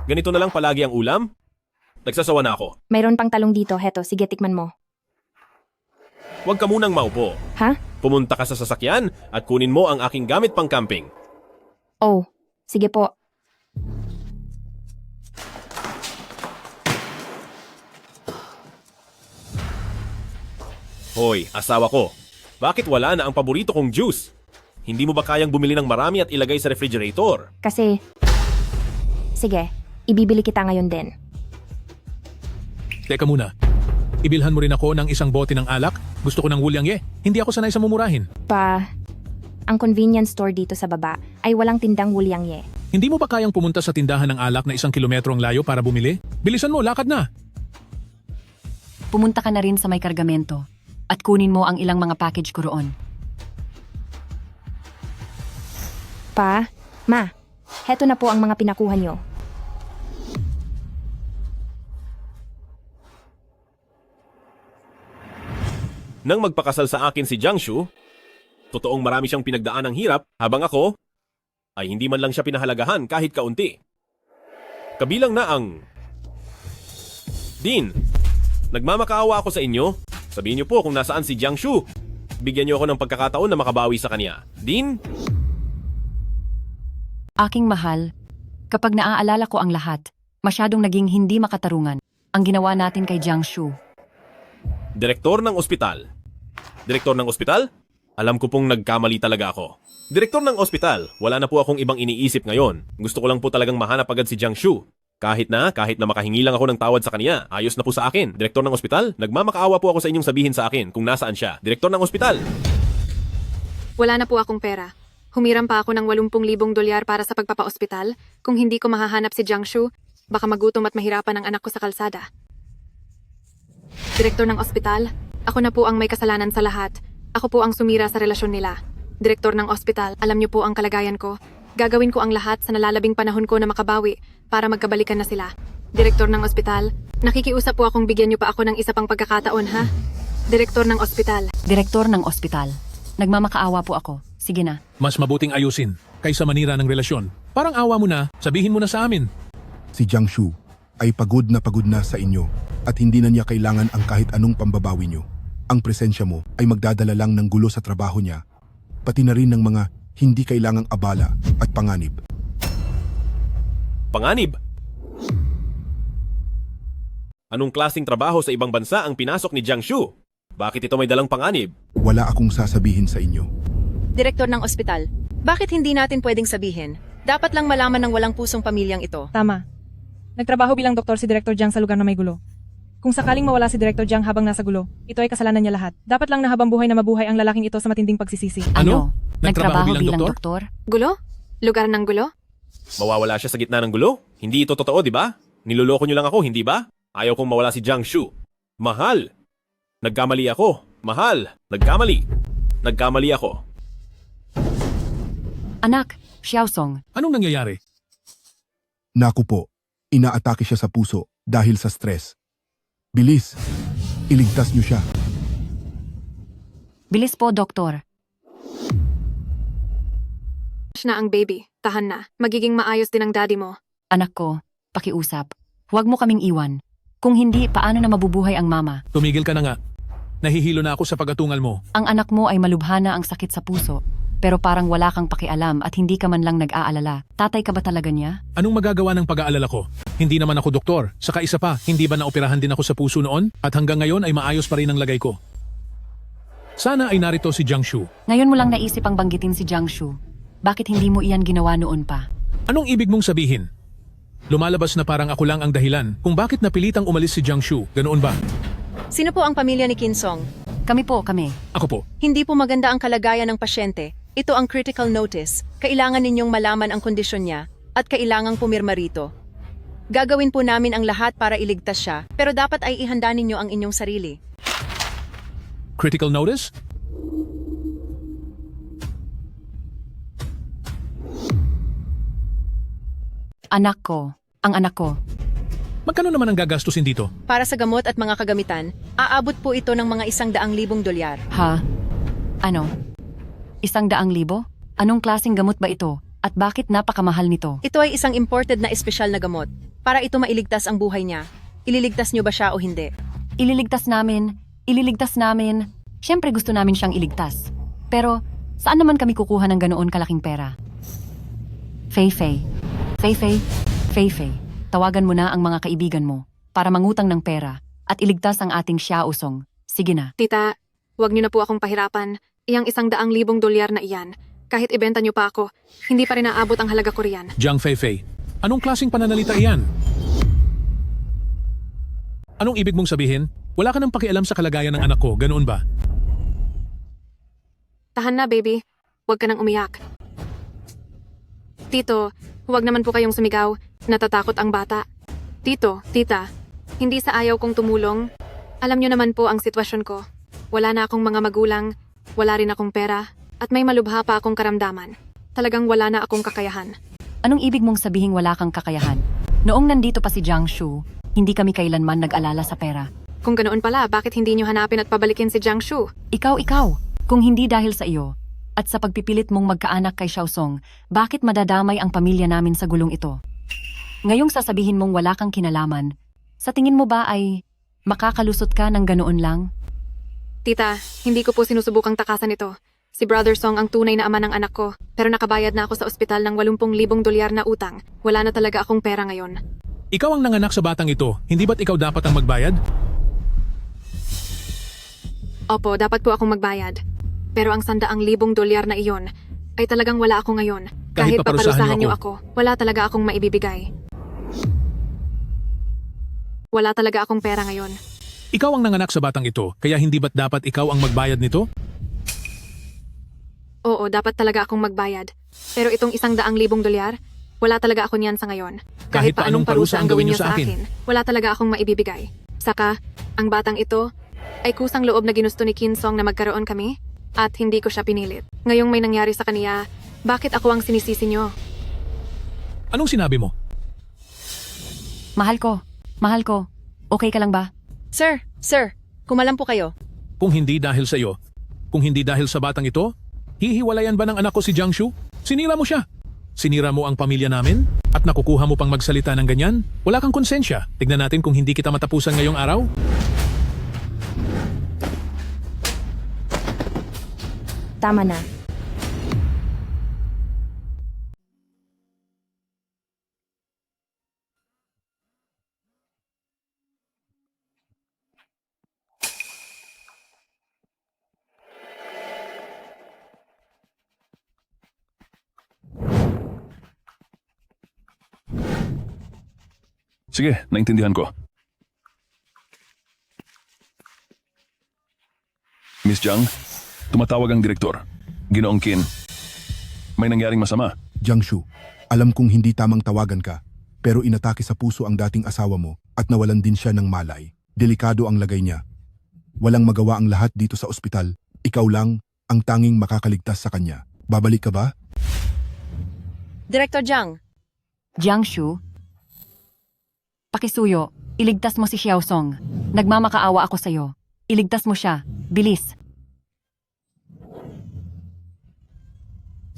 Ganito na lang palagi ang ulam? Nagsasawa na ako. Mayroon pang talong dito, heto, sige tikman mo. Huwag ka munang maupo. Ha? Pumunta ka sa sasakyan at kunin mo ang aking gamit pang camping. Oh, sige po. Hoy, asawa ko. Bakit wala na ang paborito kong juice? Hindi mo ba kayang bumili ng marami at ilagay sa refrigerator? Kasi, sige, ibibili kita ngayon din. Teka muna. Ibilhan mo rin ako ng isang bote ng alak? Gusto ko ng wulyangye. Hindi ako sanay sa mumurahin. Pa, ang convenience store dito sa baba ay walang tindang wulyangye. Hindi mo ba kayang pumunta sa tindahan ng alak na 1 kilometro ang layo para bumili? Bilisan mo, lakad na. Pumunta ka na rin sa may kargamento at kunin mo ang ilang mga package ko roon. Pa, Ma, heto na po ang mga pinakuha niyo. Nang magpakasal sa akin si Jiangshu, totoong marami siyang pinagdaan ng hirap habang ako ay hindi man lang siya pinahalagahan kahit kaunti. Kabilang na ang... Dean, nagmamakaawa ako sa inyo. Sabihin niyo po kung nasaan si Jiangshu. Bigyan niyo ako ng pagkakataon na makabawi sa kanya. Dean? Aking mahal, kapag naaalala ko ang lahat, masyadong naging hindi makatarungan ang ginawa natin kay Jiangshu. Direktor ng ospital. Direktor ng ospital? Alam ko pong nagkamali talaga ako. Direktor ng ospital, wala na po akong ibang iniisip ngayon. Gusto ko lang po talagang mahanap agad si Jiangshu. Kahit na makahingi lang ako ng tawad sa kanya, ayos na po sa akin. Direktor ng ospital, nagmamakaawa po ako sa inyong sabihin sa akin kung nasaan siya. Direktor ng ospital. Wala na po akong pera. Humiram pa ako ng 80,000 dolyar para sa pagpapa-ospital. Kung hindi ko mahahanap si Jiangshu, baka magutom at mahirapan ang anak ko sa kalsada. Direktor ng ospital, Ako na po ang may kasalanan sa lahat. Ako po ang sumira sa relasyon nila. Direktor ng ospital, alam niyo po ang kalagayan ko. Gagawin ko ang lahat sa nalalabing panahon ko na makabawi para magkabalikan na sila. Direktor ng ospital, nakikiusap po akong bigyan niyo pa ako ng isa pang pagkakataon, ha? Direktor ng ospital. Direktor ng ospital. Nagmamakaawa po ako. Sige na. Mas mabuting ayusin kaysa manira ng relasyon. Parang awa mo na, sabihin mo na sa amin. Si Jiangshu ay pagod na sa inyo at hindi na niya kailangan ang kahit anong pambabawi niyo. Ang presensya mo ay magdadala lang ng gulo sa trabaho niya, pati na rin ng mga hindi kailangang abala at panganib. Panganib? Anong klaseng trabaho sa ibang bansa ang pinasok ni Jiangshu? Bakit ito may dalang panganib? Wala akong sasabihin sa inyo. Direktor ng ospital, bakit hindi natin pwedeng sabihin? Dapat lang malaman ng walang pusong pamilyang ito. Tama. Nagtrabaho bilang doktor si Director Jiang sa lugar na may gulo. Kung sakaling mawala si Director Jiang habang nasa gulo, ito ay kasalanan niya lahat. Dapat lang na habang buhay na mabuhay ang lalaking ito sa matinding pagsisisi. Ano? Nagtrabaho bilang doktor? Gulo? Lugar ng gulo? Mawawala siya sa gitna ng gulo? Hindi ito totoo, di ba? Niloloko niyo lang ako, hindi ba? Ayaw kong mawala si Jiangshu. Mahal! Nagkamali ako. Mahal! Nagkamali! Nagkamali ako. Anak, Xiaosong. Anong nangyayari? Naku po, inaatake siya sa puso dahil sa stress. Bilis, iligtas niyo siya. Bilis po, doktor. Na ang baby. Tahan na. Magiging maayos din ang daddy mo. Anak ko, pakiusap. Huwag mo kaming iwan. Kung hindi, paano na mabubuhay ang mama? Tumigil ka na nga. Nahihilo na ako sa pagatungal mo. Ang anak mo ay malubhana ang sakit sa puso. Pero parang wala kang pakialam at hindi ka man lang nag-aalala. Tatay ka ba talaga niya? Anong magagawa ng pag-aalala ko? Hindi naman ako doktor. Saka isa pa, hindi ba naoperahan din ako sa puso noon? At hanggang ngayon ay maayos pa rin ang lagay ko. Sana ay narito si Jiangshu. Ngayon mo lang naisip ang banggitin si Jiangshu. Bakit hindi mo iyan ginawa noon pa? Anong ibig mong sabihin? Lumalabas na parang ako lang ang dahilan kung bakit napilitang umalis si Jiangshu. Ganoon ba? Sino po ang pamilya ni Kinsong? Kami po, kami. Ako po. Hindi po maganda ang kalagayan ng pasyente. Ito ang critical notice. Kailangan ninyong malaman ang kondisyon niya at kailangang pumirma rito. Gagawin po namin ang lahat para iligtas siya, pero dapat ay ihanda ninyo ang inyong sarili. Critical notice? Anak ko. Ang anak ko. Magkano naman ang gagastusin dito? Para sa gamot at mga kagamitan, aabot po ito ng mga $100,000. Ha? Ano? $100,000? Anong klaseng gamot ba ito? At bakit napakamahal nito? Ito ay isang imported na espesyal na gamot. Para ito mailigtas ang buhay niya. Ililigtas niyo ba siya o hindi? Ililigtas namin. Ililigtas namin. Siyempre gusto namin siyang iligtas. Pero, saan naman kami kukuha ng ganoon kalaking pera? Fei-Fei. Fei-Fei. Fei-Fei. Tawagan mo na ang mga kaibigan mo para mangutang ng pera at iligtas ang ating Xiaosong. Sige na. Tita, huwag niyo na po akong pahirapan. Iyang $100,000 na iyan. Kahit ibenta niyo pa ako, hindi pa rin naabot ang halaga ko riyan. Jiang Fei-Fei, anong klaseng pananalita iyan? Anong ibig mong sabihin? Wala ka nang pakialam sa kalagayan ng anak ko, ganoon ba? Tahan na, baby. Huwag ka nang umiyak. Tito, huwag naman po kayong sumigaw. Natatakot ang bata. Tito, tita, hindi sa ayaw kong tumulong. Alam niyo naman po ang sitwasyon ko. Wala na akong mga magulang, wala rin akong pera, at may malubha pa akong karamdaman. Talagang wala na akong kakayahan. Anong ibig mong sabihin wala kang kakayahan? Noong nandito pa si Jiangshu, hindi kami kailanman nag-alala sa pera. Kung ganoon pala, bakit hindi niyo hanapin at pabalikin si Jiangshu? Ikaw. Kung hindi dahil sa iyo, at sa pagpipilit mong magkaanak kay Xiaosong, bakit madadamay ang pamilya namin sa gulong ito? Ngayong sasabihin mong wala kang kinalaman, sa tingin mo ba ay makakalusot ka ng ganoon lang? Tita, hindi ko po sinusubukang takasan ito. Si Brother Song ang tunay na ama ng anak ko, pero nakabayad na ako sa ospital ng $80,000 na utang. Wala na talaga akong pera ngayon. Ikaw ang nanganak sa batang ito, hindi ba't ikaw dapat ang magbayad? Opo, dapat po akong magbayad. Pero ang $100,000 na iyon ay talagang wala ako ngayon. Kahit paparusahan niyo ako, wala talaga akong maibibigay. Wala talaga akong pera ngayon. Ikaw ang nanganak sa batang ito, kaya hindi ba't dapat ikaw ang magbayad nito? Oo, dapat talaga akong magbayad. Pero itong $100,000, wala talaga ako niyan sa ngayon. Kahit pa anong parusa ang gawin niyo sa akin. wala talaga akong maibibigay. Saka, ang batang ito, ay kusang loob na ginusto ni Kim Song na magkaroon kami at hindi ko siya pinilit. Ngayong may nangyari sa kaniya, bakit ako ang sinisisi niyo? Anong sinabi mo? Mahal ko, okay ka lang ba? Sir, kumalam po kayo. Kung hindi dahil sa iyo, kung hindi dahil sa batang ito, hihiwalayan ba ng anak ko si Jiangshu? Sinira mo siya. Sinira mo ang pamilya namin? At nakukuha mo pang magsalita ng ganyan? Wala kang konsensya. Tignan natin kung hindi kita matapusan ngayong araw. Tama na. Sige, naintindihan ko. Miss Jiang, tumatawag ang direktor. Ginoong Qin, may nangyaring masama. Jiangshu, alam kong hindi tamang tawagan ka, pero inatake sa puso ang dating asawa mo at nawalan din siya ng malay. Delikado ang lagay niya. Walang magawa ang lahat dito sa ospital. Ikaw lang ang tanging makakaligtas sa kanya. Babalik ka ba? Director Jiang, Jiangshu, pakisuyo, iligtas mo si Xiao Song. Nagmamakaawa ako sa'yo. Iligtas mo siya. Bilis.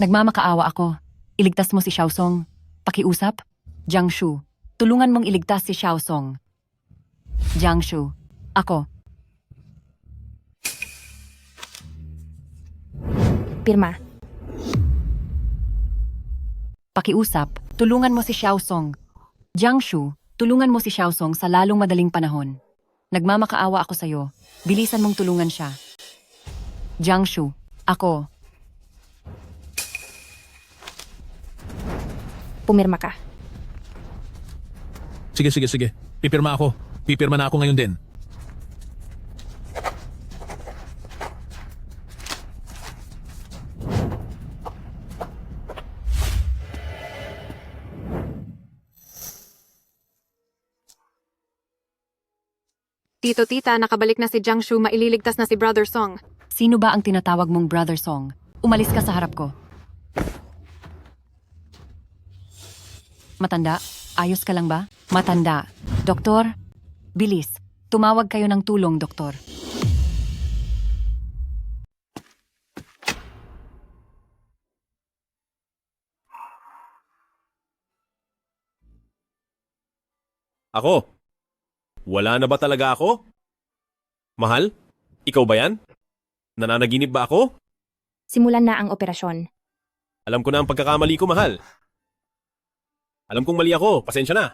Nagmamakaawa ako. Iligtas mo si Xiao Song. Pakiusap? Jiangshu, tulungan mong iligtas si Xiao Song. Jiangshu, ako. Pirma. Pakiusap, tulungan mo si Xiao Song. Jiangshu, tulungan mo si Xiao Song sa lalong madaling panahon. Nagmamakaawa ako sa'yo. Bilisan mong tulungan siya. Jiangshu, ako. Pumirma ka. Sige. Pipirma ako. Pipirma na ako ngayon din. Tito Tita, nakabalik na si Jiangshu, maililigtas na si Brother Song. Sino ba ang tinatawag mong Brother Song? Umalis ka sa harap ko. Matanda, ayos ka lang ba? Matanda. Doktor, bilis. Tumawag kayo ng tulong, doktor. Ako? Wala na ba talaga ako? Mahal? Ikaw ba yan? Nananaginip ba ako? Simulan na ang operasyon. Alam ko na ang pagkakamali ko, mahal. Alam kong mali ako. Pasensya na.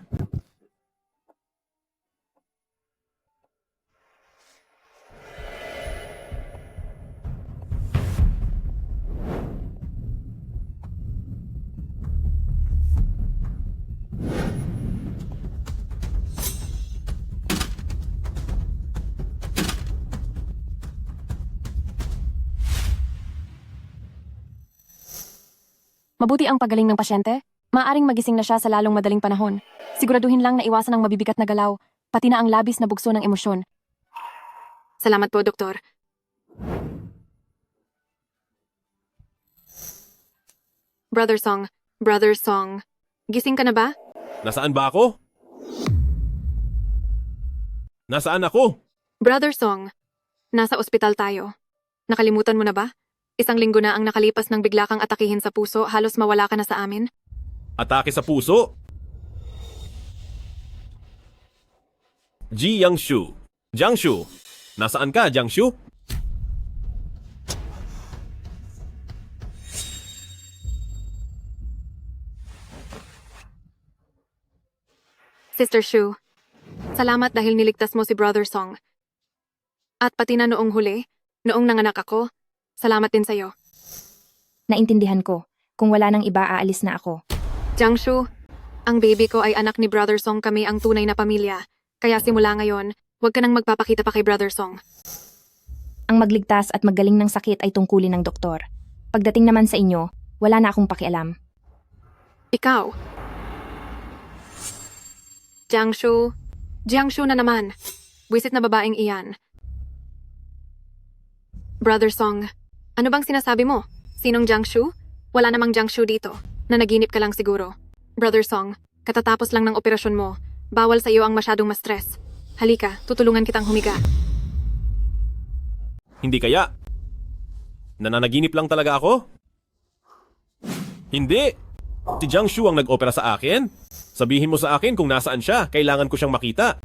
Mabuti ang pagaling ng pasyente. Maaring magising na siya sa lalong madaling panahon. Siguraduhin lang na iwasan ang mabibigat na galaw, pati na ang labis na bugso ng emosyon. Salamat po, Doktor. Brother Song, gising ka na ba? Nasaan ba ako? Nasaan ako? Brother Song, nasa ospital tayo. Nakalimutan mo na ba? 1 linggo na ang nakalipas nang bigla kang atakihin sa puso, halos mawala ka na sa amin. Atake sa puso? Jiangshu. Jiangshu. Nasaan ka, Jiangshu? Sister Shu, salamat dahil niligtas mo si Brother Song. At pati na noong huli, noong nanganak ako, salamat din sa'yo. Naintindihan ko. Kung wala nang iba, aalis na ako. Jiangshu, ang baby ko ay anak ni Brother Song, kami ang tunay na pamilya. Kaya simula ngayon, huwag ka nang magpapakita pa kay Brother Song. Ang magligtas at magaling ng sakit ay tungkulin ng doktor. Pagdating naman sa inyo, wala na akong pakialam. Ikaw. Jiangshu na naman. Wisit na babaeng iyan. Brother Song, ano bang sinasabi mo? Sinong Jiangshu? Wala namang Jiangshu dito. Nanaginip ka lang siguro. Brother Song, katatapos lang ng operasyon mo. Bawal sa iyo ang masyadong ma-stress. Halika, tutulungan kitang humiga. Hindi kaya? Nananaginip lang talaga ako? Hindi! Si Jiangshu ang nag-opera sa akin? Sabihin mo sa akin kung nasaan siya, kailangan ko siyang makita.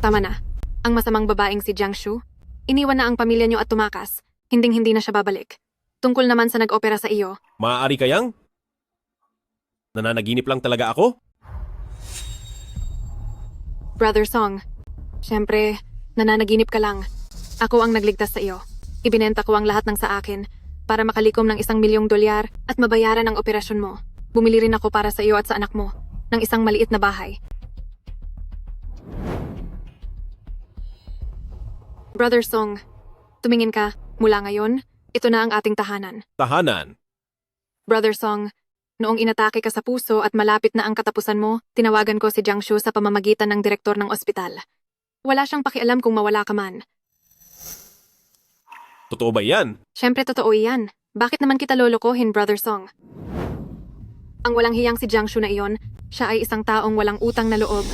Tama na. Ang masamang babaeng si Jiangshu, iniwan na ang pamilya niyo at tumakas. Hinding-hindi na siya babalik. Tungkol naman sa nag-opera sa iyo, Maaari kayang? Nananaginip lang talaga ako? Brother Song, syempre, nananaginip ka lang. Ako ang nagligtas sa iyo. Ibinenta ko ang lahat ng sa akin para makalikom ng $1,000,000 at mabayaran ang operasyon mo. Bumili rin ako para sa iyo at sa anak mo ng isang maliit na bahay. Brother Song, tumingin ka. Mula ngayon, ito na ang ating tahanan. Tahanan. Brother Song, noong inatake ka sa puso at malapit na ang katapusan mo, tinawagan ko si Jiangshu sa pamamagitan ng direktor ng ospital. Wala siyang pakialam kung mawala ka man. Totoo ba yan? Siyempre totoo iyan. Bakit naman kita lolokohin, Brother Song? Ang walang hiyang si Jiangshu na iyon, siya ay isang taong walang utang na loob.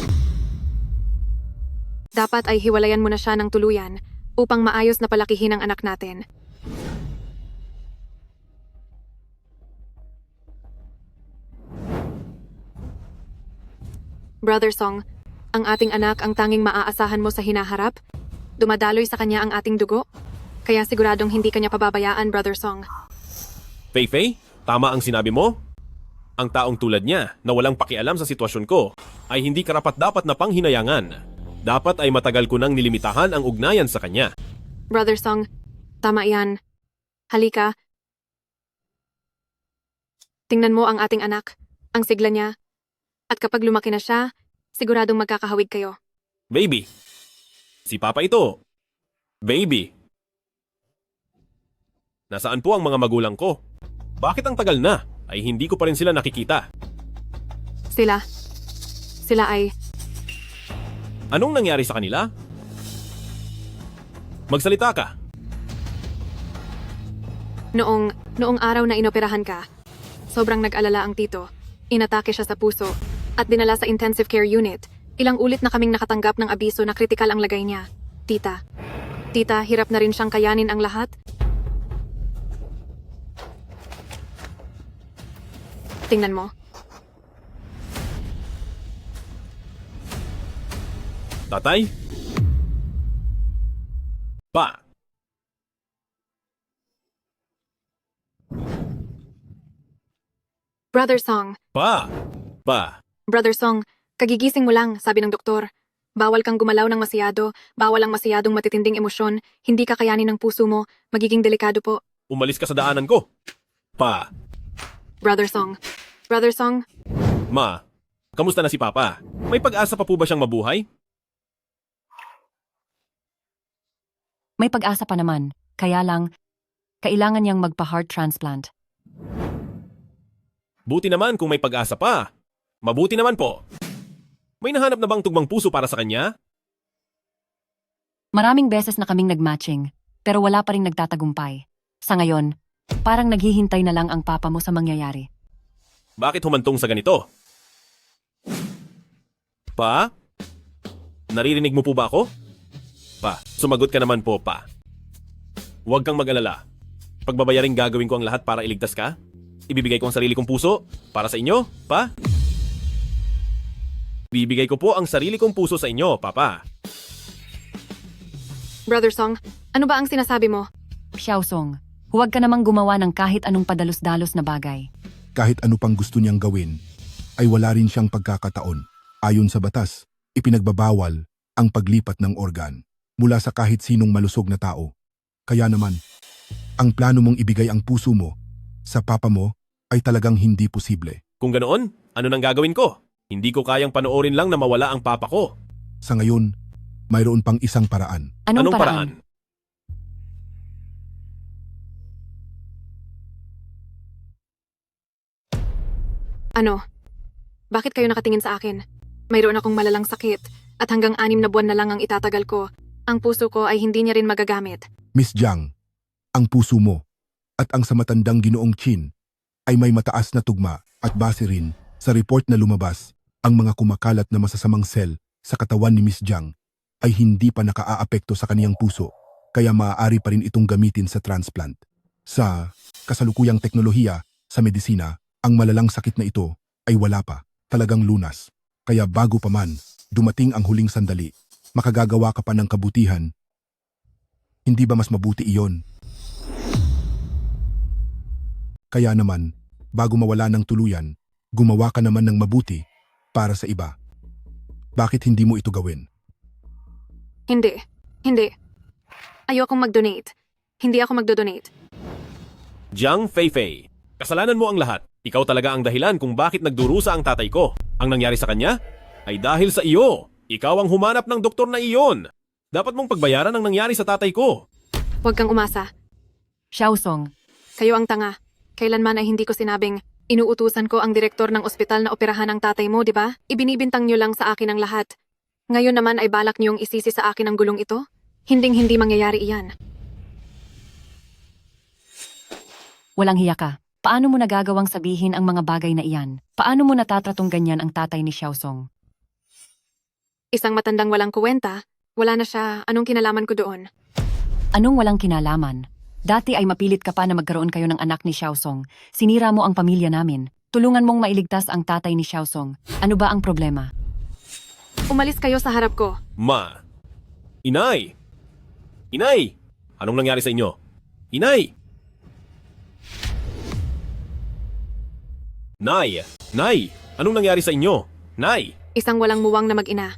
Dapat ay hiwalayan mo na siya ng tuluyan upang maayos na palakihin ang anak natin. Brother Song, ang ating anak ang tanging maaasahan mo sa hinaharap. Dumadaloy sa kanya ang ating dugo. Kaya siguradong hindi kanya pababayaan, Brother Song. Fei, tama ang sinabi mo? Ang taong tulad niya na walang pakialam sa sitwasyon ko ay hindi karapat-dapat na panghinayangan. Dapat ay matagal ko nang nilimitahan ang ugnayan sa kanya. Brother Song, tama yan. Halika. Tingnan mo ang ating anak, ang sigla niya. At kapag lumaki na siya, siguradong magkakahawig kayo. Baby. Si Papa ito. Baby. Nasaan po ang mga magulang ko? Bakit ang tagal na? Ay hindi ko pa rin sila nakikita. Sila ay... Anong nangyari sa kanila? Magsalita ka. Noong araw na inoperahan ka, sobrang nag-alala ang tito. Inatake siya sa puso at dinala sa intensive care unit. Ilang ulit na kaming nakatanggap ng abiso na kritikal ang lagay niya. Tita, hirap na rin siyang kayanin ang lahat? Tingnan mo. Tatay? Pa. Brother Song, Pa. Brother Song, kagigising mo lang, sabi ng doktor. Bawal kang gumalaw ng masyado, bawal ang masyadong matitinding emosyon, hindi kakayanin ng puso mo, magiging delikado po. Umalis ka sa daanan ko. Pa. Brother Song, Ma, kamusta na si Papa? May pag-asa pa po ba siyang mabuhay? May pag-asa pa naman, kaya lang, kailangan niyang magpa-heart transplant. Buti naman kung may pag-asa pa. Mabuti naman po. May nahanap na bang tugmang puso para sa kanya? Maraming beses na kaming nag-matching, pero wala pa rin nagtatagumpay. Sa ngayon, parang naghihintay na lang ang papa mo sa mangyayari. Bakit humantong sa ganito? Pa? Naririnig mo po ba ako? Pa, sumagot ka naman po, Pa. Huwag kang mag-alala. Pagbabayaring gagawin ko ang lahat para iligtas ka. Ibibigay ko ang sarili kong puso para sa inyo, Pa. Bibigay ko po ang sarili kong puso sa inyo, Papa. Brother Song, ano ba ang sinasabi mo? Xiaosong, huwag ka namang gumawa ng kahit anong padalos-dalos na bagay. Kahit ano pang gusto niyang gawin, ay wala rin siyang pagkakataon. Ayon sa batas, ipinagbabawal ang paglipat ng organ mula sa kahit sinong malusog na tao. Kaya naman, ang plano mong ibigay ang puso mo sa papa mo ay talagang hindi posible. Kung ganoon, ano nang gagawin ko? Hindi ko kayang panoorin lang na mawala ang papa ko. Sa ngayon, mayroon pang isang paraan. Anong paraan? Ano? Bakit kayo nakatingin sa akin? Mayroon akong malalang sakit at hanggang 6 na buwan na lang ang itatagal ko. Ang puso ko ay hindi niya rin magagamit. Miss Jiang, ang puso mo at ang sa matandang Ginoong Chin ay may mataas na tugma at base rin sa report na lumabas, ang mga kumakalat na masasamang sel sa katawan ni Miss Jiang ay hindi pa nakaaapekto sa kaniyang puso, kaya maaari pa rin itong gamitin sa transplant. Sa kasalukuyang teknolohiya sa medisina, ang malalang sakit na ito ay wala pa, talagang lunas. Kaya bago pa man dumating ang huling sandali, makagagawa ka pa ng kabutihan. Hindi ba mas mabuti iyon? Kaya naman, bago mawala ng tuluyan, gumawa ka naman ng mabuti para sa iba. Bakit hindi mo ito gawin? Hindi. Ayokong mag-donate. Hindi ako magdo-donate. Jiang Feifei, kasalanan mo ang lahat. Ikaw talaga ang dahilan kung bakit nagdurusa ang tatay ko. Ang nangyari sa kanya ay dahil sa iyo. Ikaw ang humanap ng doktor na iyon. Dapat mong pagbayaran ang nangyari sa tatay ko. Huwag kang umasa. Xiaosong, Kayo ang tanga. Kailanman ay hindi ko sinabing inuutusan ko ang direktor ng ospital na operahan ang tatay mo, di ba? Ibinibintang niyo lang sa akin ang lahat. Ngayon naman ay balak niyong isisi sa akin ang gulong ito? Hinding-hindi mangyayari iyan. walang hiya ka. Paano mo nagagawang sabihin ang mga bagay na iyan? Paano mo natatratong ganyan ang tatay ni Xiaosong? Isang matandang walang kuwenta. Wala na siya. Anong kinalaman ko doon? Anong walang kinalaman? Dati ay mapilit ka pa na magkaroon kayo ng anak ni Xiaosong. Sinira mo ang pamilya namin. Tulungan mong mailigtas ang tatay ni Xiaosong. Ano ba ang problema? Umalis kayo sa harap ko. Ma! Inay! Inay! Anong nangyari sa inyo? Inay! Nay! Nay! Anong nangyari sa inyo? Nay! Isang walang muwang na mag-ina.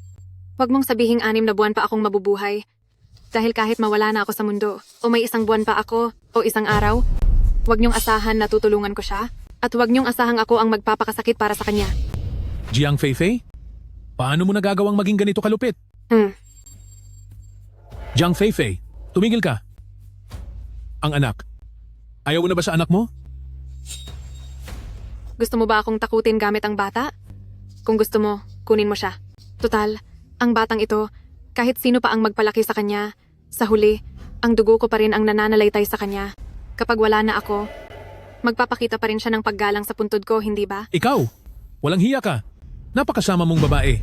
Huwag mong sabihing 6 na buwan pa akong mabubuhay. Dahil kahit mawala na ako sa mundo, o may 1 buwan pa ako, o 1 araw, huwag niyong asahan na tutulungan ko siya, at huwag niyong asahang ako ang magpapakasakit para sa kanya. Jiang Feifei? Paano mo nagagawang maging ganito kalupit? Jiang Feifei, tumigil ka. Ang anak. Ayaw mo na ba sa anak mo? Gusto mo ba akong takutin gamit ang bata? Kung gusto mo, kunin mo siya. Tutal, ang batang ito, kahit sino pa ang magpalaki sa kanya, sa huli, ang dugo ko pa rin ang nananalaytay sa kanya. Kapag wala na ako, magpapakita pa rin siya ng paggalang sa puntod ko, hindi ba? Ikaw! Walang hiya ka! Napakasama mong babae.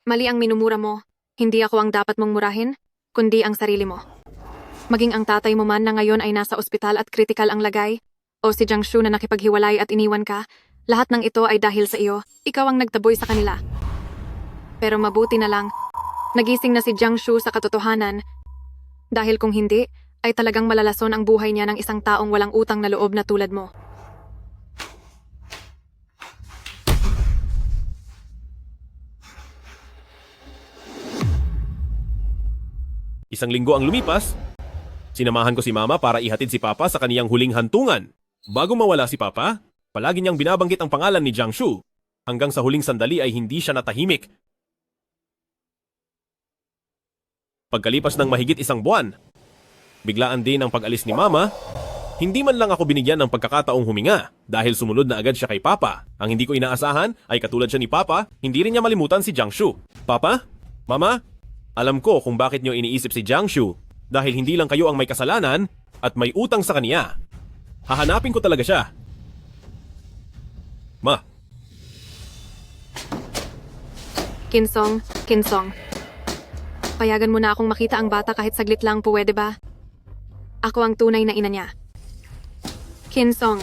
Mali ang minumura mo. Hindi ako ang dapat mong murahin, kundi ang sarili mo. Maging ang tatay mo man na ngayon ay nasa ospital at kritikal ang lagay, o si Jiangshu na nakipaghiwalay at iniwan ka, lahat ng ito ay dahil sa iyo. Ikaw ang nagtaboy sa kanila. Pero mabuti na lang, nagising na si Jiangshu sa katotohanan. Dahil kung hindi, ay talagang malalason ang buhay niya ng isang taong walang utang na loob na tulad mo. Isang linggo ang lumipas. Sinamahan ko si Mama para ihatid si Papa sa kaniyang huling hantungan. Bago mawala si Papa, palagi niyang binabanggit ang pangalan ni Jiangshu. Hanggang sa huling sandali ay hindi siya natahimik. Pagkalipas ng mahigit 1 buwan, biglaan din ang pag-alis ni Mama. Hindi man lang ako binigyan ng pagkakataong huminga dahil sumunod na agad siya kay Papa. Ang hindi ko inaasahan ay katulad siya ni Papa, hindi rin niya malimutan si Jiangshu. Papa? Mama? Alam ko kung bakit niyo iniisip si Jiangshu dahil hindi lang kayo ang may kasalanan at may utang sa kaniya. Hahanapin ko talaga siya. Ma. Kinsong. Payagan mo na akong makita ang bata kahit saglit lang, pwede ba? Ako ang tunay na ina niya. Kinsong.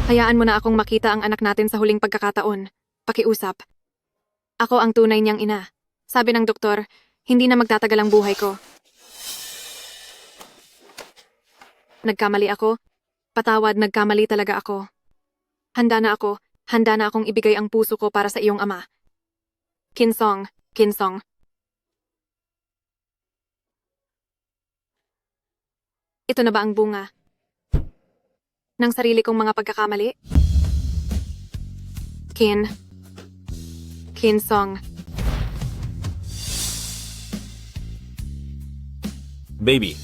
Hayaan mo na akong makita ang anak natin sa huling pagkakataon. Pakiusap. Ako ang tunay niyang ina. Sabi ng doktor, hindi na magtatagal ang buhay ko. Nagkamali ako. Patawad, nagkamali talaga ako. Handa na akong ibigay ang puso ko para sa iyong ama. Kinsong. Ito na ba ang bunga ng sarili kong mga pagkakamali? Kinsong. Baby,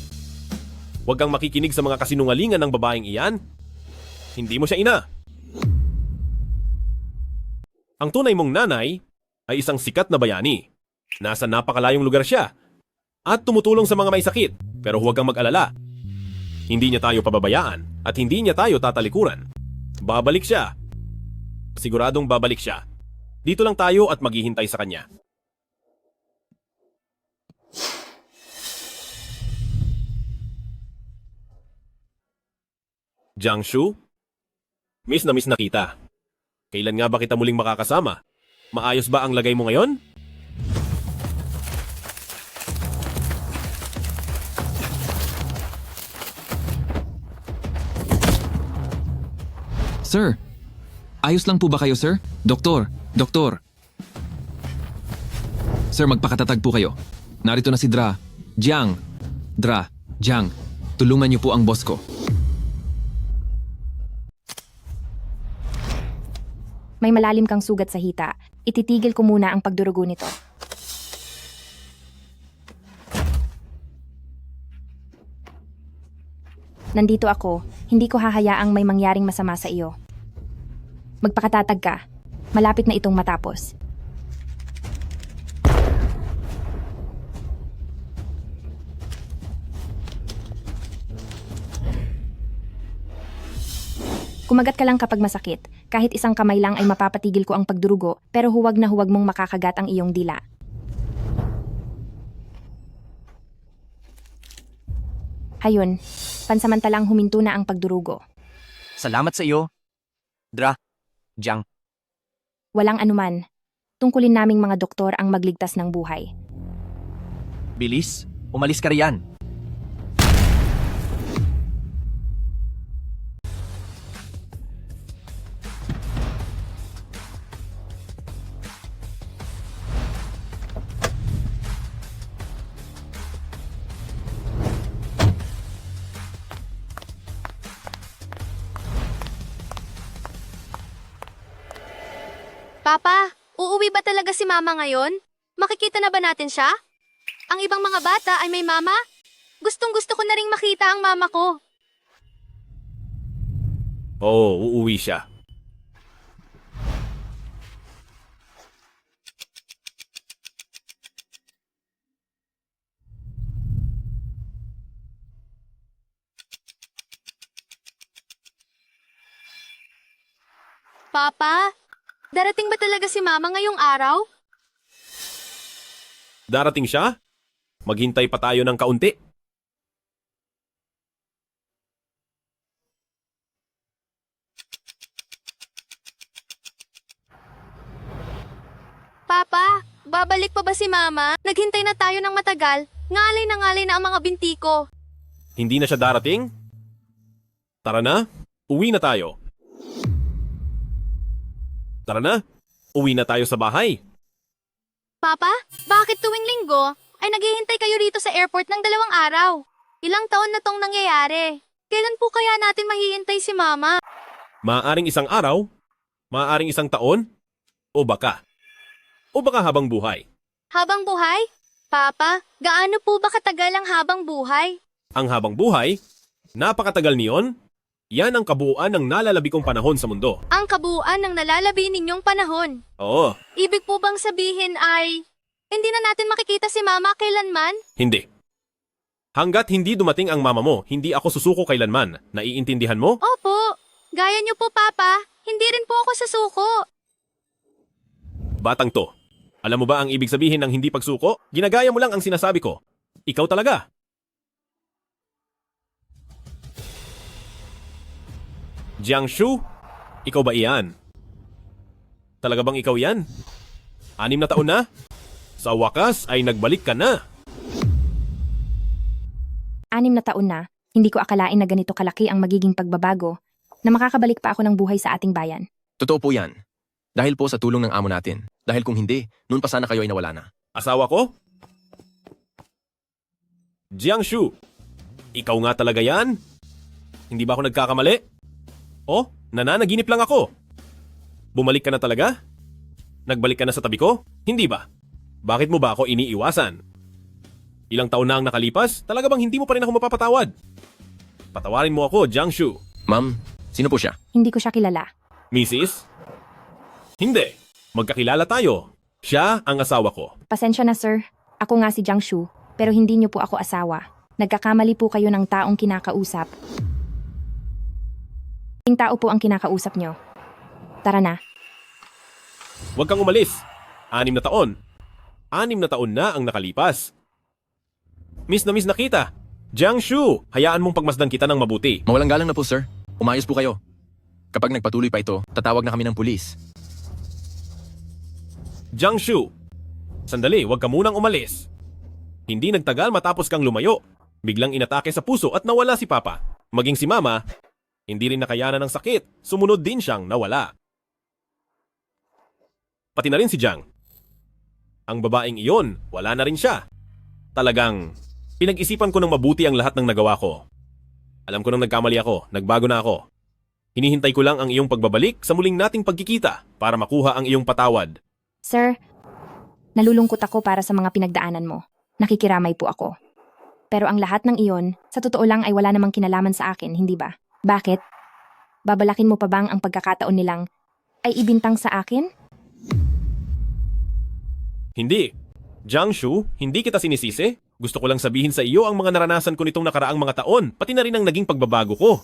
huwag kang makikinig sa mga kasinungalingan ng babaeng iyan. Hindi mo siya ina. Ang tunay mong nanay ay isang sikat na bayani. Nasa napakalayong lugar siya at tumutulong sa mga may sakit. Pero huwag kang mag-alala. Hindi niya tayo pababayaan at hindi niya tayo tatalikuran. Babalik siya. Siguradong babalik siya. Dito lang tayo at maghihintay sa kanya. Jiangshu? Miss na kita. Kailan nga ba kita muling makakasama? Maayos ba ang lagay mo ngayon? Sir, ayos lang po ba kayo, sir? Doktor, doktor. Sir, magpakatatag po kayo. Narito na si Jiang, tulungan niyo po ang boss ko. May malalim kang sugat sa hita. Ititigil ko muna ang pagdurugo nito. Nandito ako. Hindi ko hahayaang may mangyaring masama sa iyo. Magpakatatag ka. Malapit na itong matapos. Kumagat ka lang kapag masakit. Kahit isang kamay lang ay mapapatigil ko ang pagdurugo, pero huwag na huwag mong makakagat ang iyong dila. Hayun, pansamantalang huminto na ang pagdurugo. Salamat sa iyo, Jiang. Walang anuman. Tungkulin naming mga doktor ang magligtas ng buhay. Bilis, umalis ka riyan. Papa, uuwi ba talaga si Mama ngayon? Makikita na ba natin siya? Ang ibang mga bata ay may mama? Gustong-gusto ko na ring makita ang mama ko. Oo, uuwi siya. Papa, darating ba talaga si Mama ngayong araw? Darating siya? Maghintay pa tayo ng kaunti. Papa, babalik pa ba si Mama? Naghintay na tayo ng matagal. Ngalay na ang mga binti ko. Hindi na siya darating? Tara na, uwi na tayo. Tara na, uwi na tayo sa bahay. Papa, bakit tuwing linggo ay naghihintay kayo rito sa airport ng 2 araw? Ilang taon na tong nangyayari? Kailan po kaya natin mahihintay si Mama? Maaaring isang araw, maaaring isang taon, o baka habang buhay. Habang buhay? Papa, gaano po ba katagal ang habang buhay? Ang habang buhay, napakatagal niyon. Yan ang kabuuan ng nalalabi kong panahon sa mundo. Ang kabuuan ng nalalabi ninyong panahon. Oo, Ibig po bang sabihin ay hindi na natin makikita si Mama kailanman? hindi. Hanggat hindi dumating ang mama mo, hindi ako susuko kailanman. Naiintindihan mo? Opo. Gaya niyo po, Papa. Hindi rin po ako susuko. Batang to, alam mo ba ang ibig sabihin ng hindi pagsuko? Ginagaya mo lang ang sinasabi ko. Ikaw talaga. Jiangshu, ikaw ba iyan? Talaga bang ikaw yan? 6 na taon na? Sa wakas ay nagbalik ka na. 6 na taon na, hindi ko akalain na ganito kalaki ang magiging pagbabago, na makakabalik pa ako ng buhay sa ating bayan. Totoo po yan. Dahil po sa tulong ng amo natin. Dahil kung hindi, noon pa sana kayo ay nawala na. Asawa ko? Jiangshu, ikaw nga talaga yan? Hindi ba ako nagkakamali? Oh, nananaginip lang ako. Bumalik ka na talaga? Nagbalik ka na sa tabi ko? Hindi ba? Bakit mo ba ako iniiwasan? Ilang taon na ang nakalipas, talaga bang hindi mo pa rin ako mapapatawad? Patawarin mo ako, Jiangshu. Ma'am, sino po siya? Hindi ko siya kilala. Mrs.? Hindi. Magkakilala tayo. Siya ang asawa ko. Pasensya na sir, ako nga si Jiang Shu, pero hindi niyo po ako asawa. Nagkakamali po kayo ng taong kinakausap. Yung tao po ang kinakausap niyo. Tara na. Huwag kang umalis. 6 na taon. 6 na taon na ang nakalipas. Miss na kita. Jiang Shu, hayaan mong pagmasdan kita ng mabuti. Mawalang galang na po, sir. Umayos po kayo. Kapag nagpatuloy pa ito, tatawag na kami ng pulis. Jiang Shu, sandali, huwag ka munang umalis. Hindi nagtagal matapos kang lumayo. Biglang inatake sa puso at nawala si Papa. Maging si Mama, hindi rin nakayanan ng sakit. Sumunod din siyang nawala. Pati na rin si Jiang. Ang babaeng iyon, wala na rin siya. Talagang, pinag-isipan ko ng mabuti ang lahat ng nagawa ko. Alam ko nang nagkamali ako, nagbago na ako. Hinihintay ko lang ang iyong pagbabalik sa muling nating pagkikita para makuha ang iyong patawad. Sir, nalulungkot ako para sa mga pinagdaanan mo. Nakikiramay po ako. Pero ang lahat ng iyon, sa totoo lang ay wala namang kinalaman sa akin, hindi ba? Bakit? Babalakin mo pa bang ang pagkakataon nilang ay ibintang sa akin? Hindi. Jiang Shu, hindi kita sinisisi. Gusto ko lang sabihin sa iyo ang mga naranasan ko nitong nakaraang mga taon, pati na rin ang naging pagbabago ko.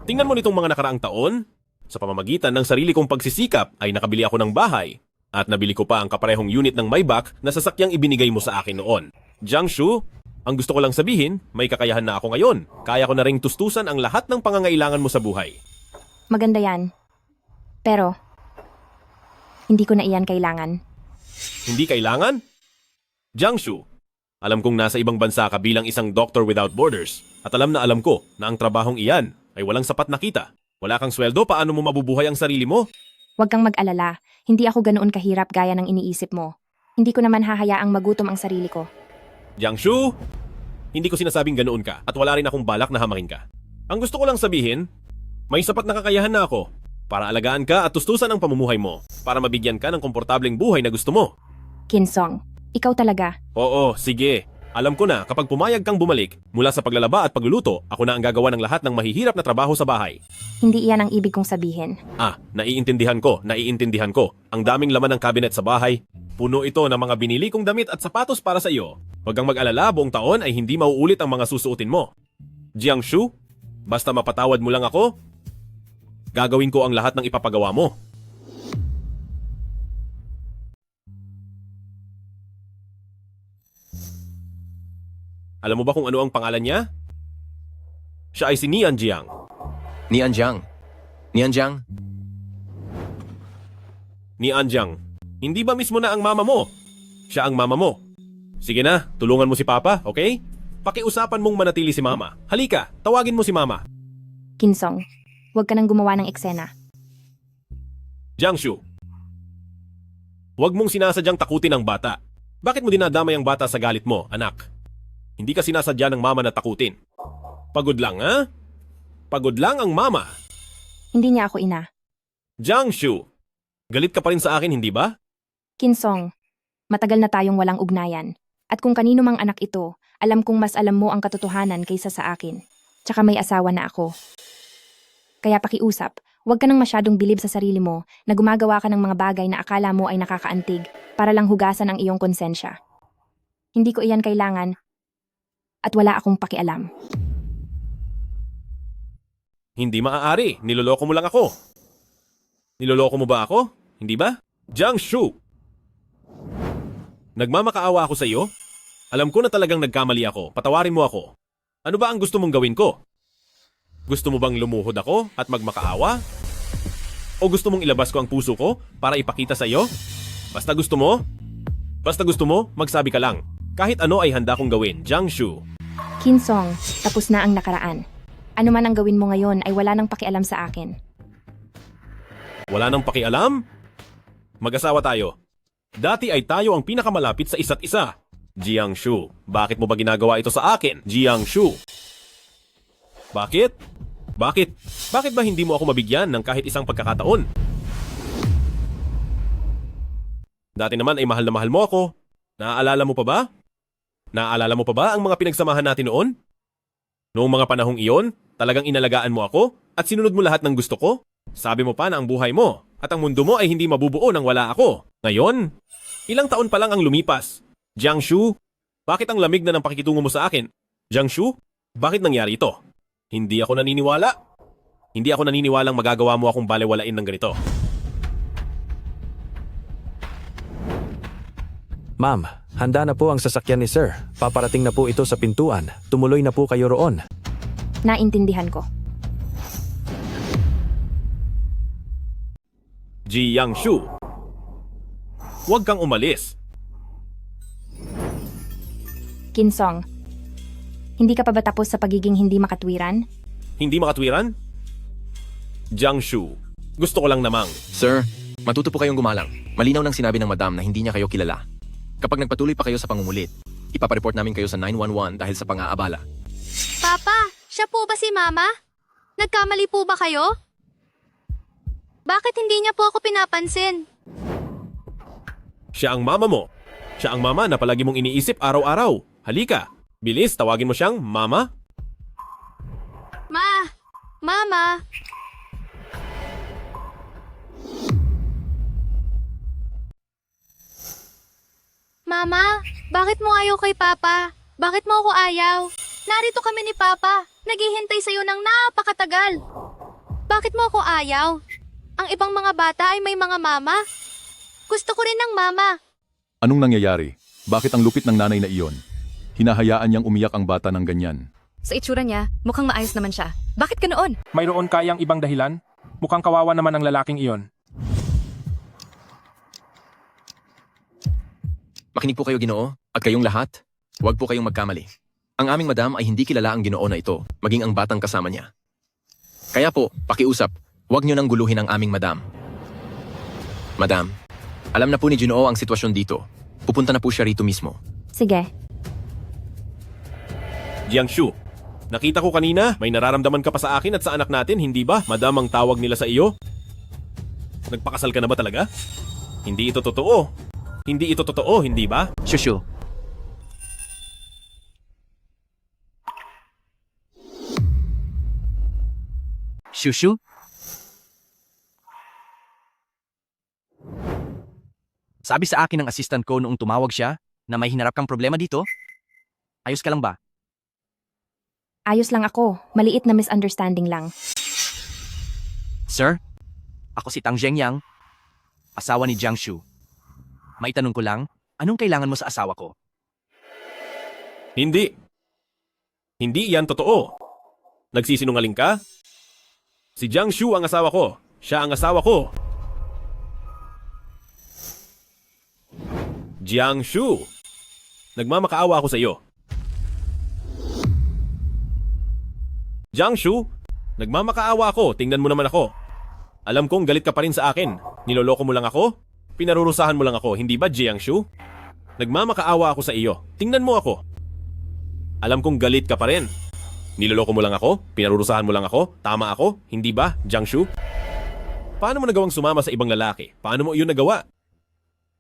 Tingnan mo nitong mga nakaraang taon. Sa pamamagitan ng sarili kong pagsisikap ay nakabili ako ng bahay at nabili ko pa ang kaparehong unit ng Maybach na sasakyang ibinigay mo sa akin noon. Jiang Shu, ang gusto ko lang sabihin, may kakayahan na ako ngayon. Kaya ko na ring tustusan ang lahat ng pangangailangan mo sa buhay. Maganda yan. Pero, hindi ko na iyan kailangan. Hindi kailangan? Jiang Shu, alam kong nasa ibang bansa ka bilang isang Doctor Without Borders at alam ko na ang trabahong iyan ay walang sapat na kita. Wala kang sweldo, paano mo mabubuhay ang sarili mo? Huwag kang mag-alala, hindi ako ganoon kahirap gaya ng iniisip mo. Hindi ko naman hahayaang magutom ang sarili ko. Jiang Shu, hindi ko sinasabing ganoon ka at wala rin akong balak na hamakin ka. Ang gusto ko lang sabihin, may sapat na kakayahan na ako para alagaan ka at tustusan ang pamumuhay mo para mabigyan ka ng komportableng buhay na gusto mo. Kinsong, ikaw talaga. Oo, sige. Alam ko na kapag pumayag kang bumalik mula sa paglalaba at pagluluto, ako na ang gagawa ng lahat ng mahihirap na trabaho sa bahay. Hindi iyan ang ibig kong sabihin. Naiintindihan ko. Ang daming laman ng cabinet sa bahay. Puno ito ng mga binili kong damit at sapatos para sa iyo. Huwag kang mag-alala, buong taon ay hindi mauulit ang mga susuotin mo. Jiang Shu, basta mapatawad mo lang ako, gagawin ko ang lahat ng ipapagawa mo. Alam mo ba kung ano ang pangalan niya? Siya ay si Nian Jiang. Nian Jiang. Nian Jiang. Nian Jiang. Hindi ba mismo na ang mama mo? Siya ang mama mo. Sige na, tulungan mo si Papa, okay? Pakiusapan mong manatili si Mama. Halika, tawagin mo si Mama. Kinsong, huwag ka nang gumawa ng eksena. Jiang Shu, huwag mong sinasadyang takutin ang bata. Bakit mo dinadamay ang bata sa galit mo, anak? Hindi ka sinasadya ng mama na takutin. Pagod lang, ha? Pagod lang ang mama. Hindi niya ako ina. Jiang Shu, galit ka pa rin sa akin, hindi ba? Kinsong, matagal na tayong walang ugnayan. At kung kanino mang anak ito, alam kong mas alam mo ang katotohanan kaysa sa akin. Tsaka may asawa na ako. Kaya pakiusap, huwag ka nang masyadong bilib sa sarili mo na gumagawa ka ng mga bagay na akala mo ay nakakaantig para lang hugasan ang iyong konsensya. Hindi ko iyan kailangan at wala akong pakialam. Hindi maaari. Niloloko mo lang ako. Niloloko mo ba ako? Hindi ba? Jiang Shu! Nagmamakaawa ako sa iyo? Alam ko na talagang nagkamali ako. Patawarin mo ako. Ano ba ang gusto mong gawin ko? Gusto mo bang lumuhod ako at magmakaawa? O gusto mong ilabas ko ang puso ko para ipakita sa iyo? Basta gusto mo? Basta gusto mo, magsabi ka lang. Kahit ano ay handa kong gawin, Jiang Shu. Kinsong, tapos na ang nakaraan. Ano man ang gawin mo ngayon ay wala nang pakialam sa akin. Wala nang pakialam? Mag-asawa tayo. Dati ay tayo ang pinakamalapit sa isa't isa. Jiang Shu, bakit mo ba ginagawa ito sa akin? Jiang Shu. Bakit? Bakit ba hindi mo ako mabigyan ng kahit isang pagkakataon? Dati naman ay mahal na mahal mo ako. Naaalala mo pa ba? Naaalala mo pa ba ang mga pinagsamahan natin noon? Noong mga panahong iyon, talagang inalagaan mo ako at sinunod mo lahat ng gusto ko? Sabi mo pa na ang buhay mo At ang mundo mo ay hindi mabubuo nang wala ako. Ngayon, ilang taon pa lang ang lumipas. Jiangshu, bakit ang lamig na ng pakikitungo mo sa akin? Jiangshu, bakit nangyari ito? Hindi ako naniniwala. Hindi ako naniniwalang magagawa mo akong balewalain ng ganito. Ma'am, handa na po ang sasakyan ni Sir. Paparating na po ito sa pintuan. Tumuloy na po kayo roon. Naintindihan ko. Jiangshu, huwag kang umalis. Kinsong, hindi ka pa ba tapos sa pagiging hindi makatwiran? Hindi makatwiran? Jiangshu, gusto ko lang namang. Sir, matuto po kayong gumalang. Malinaw nang sinabi ng madam na hindi niya kayo kilala. Kapag nagpatuloy pa kayo sa pangungulit, ipapareport namin kayo sa 911 dahil sa pang-aabala. Papa, siya po ba si Mama? Nagkamali po ba kayo? Bakit hindi niya po ako pinapansin? Siya ang mama mo. Siya ang mama na palagi mong iniisip araw-araw. Halika, bilis, tawagin mo siyang mama. Mama! Mama, bakit mo ayaw kay Papa? Bakit mo ako ayaw? Narito kami ni Papa. Naghihintay sa'yo ng napakatagal. Bakit mo ako ayaw? Ang ibang mga bata ay may mga mama. Gusto ko rin ng mama. Anong nangyayari? Bakit ang lupit ng nanay na iyon? Hinahayaan niyang umiyak ang bata ng ganyan. Sa itsura niya, mukhang maayos naman siya. Bakit ganoon? Mayroon kayang ibang dahilan? Mukhang kawawa naman ang lalaking iyon. Makinig po kayo, Ginoo, at kayong lahat, huwag po kayong magkamali. Ang aming madam ay hindi kilala ang Ginoo na ito, maging ang batang kasama niya. Kaya po, pakiusap, huwag niyo nang guluhin ang aming madam. Madam, alam na po ni Ginoo ang sitwasyon dito. Pupunta na po siya rito mismo. Sige. Jiangshu, nakita ko kanina, may nararamdaman ka pa sa akin at sa anak natin, hindi ba? Madam ang tawag nila sa iyo? Nagpakasal ka na ba talaga? Hindi ito totoo. Hindi ito totoo, hindi ba? Shushu. Shushu? Sabi sa akin ng assistant ko noong tumawag siya na may hinarap kang problema dito. Ayos ka lang ba? Ayos lang ako. Maliit na misunderstanding lang. Sir, ako si Tang Zhengyang, asawa ni Jiangshu. May tanong ko lang, anong kailangan mo sa asawa ko? Hindi. Hindi yan totoo. Nagsisinungaling ka? Si Jiangshu ang asawa ko. Siya ang asawa ko. Jiangshu, nagmamakaawa ako sa iyo. Jiangshu, nagmamakaawa ako. Tingnan mo naman ako. Alam kong galit ka pa rin sa akin. Niloloko mo lang ako? Pinarurusahan mo lang ako, hindi ba, Jiangshu? Nagmamakaawa ako sa iyo. Tingnan mo ako. Alam kong galit ka pa rin. Niloloko mo lang ako? Pinarurusahan mo lang ako? Tama ako? Hindi ba, Jiangshu? Paano mo nagawang sumama sa ibang lalaki? Paano mo iyon nagawa?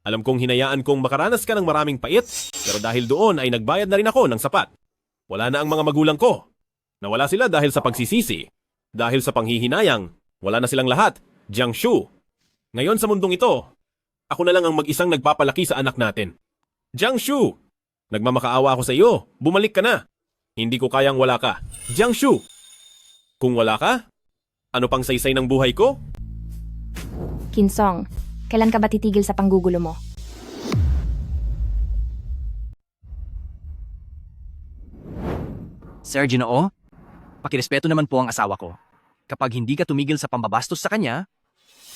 Alam kong hinayaan kong makaranas ka ng maraming pait, pero dahil doon ay nagbayad na rin ako ng sapat. Wala na ang mga magulang ko. Nawala sila dahil sa pagsisisi. Dahil sa panghihinayang, wala na silang lahat. Jiangshu. Ngayon sa mundong ito, ako na lang ang mag-isang nagpapalaki sa anak natin. Jiangshu, nagmamakaawa ako sa iyo. Bumalik ka na. Hindi ko kayang wala ka. Jiangshu, kung wala ka, ano pang saysay ng buhay ko? Kinsong, kailan ka ba titigil sa panggugulo mo? Sir Ginoo, pakirespeto naman po ang asawa ko. Kapag hindi ka tumigil sa pambabastos sa kanya,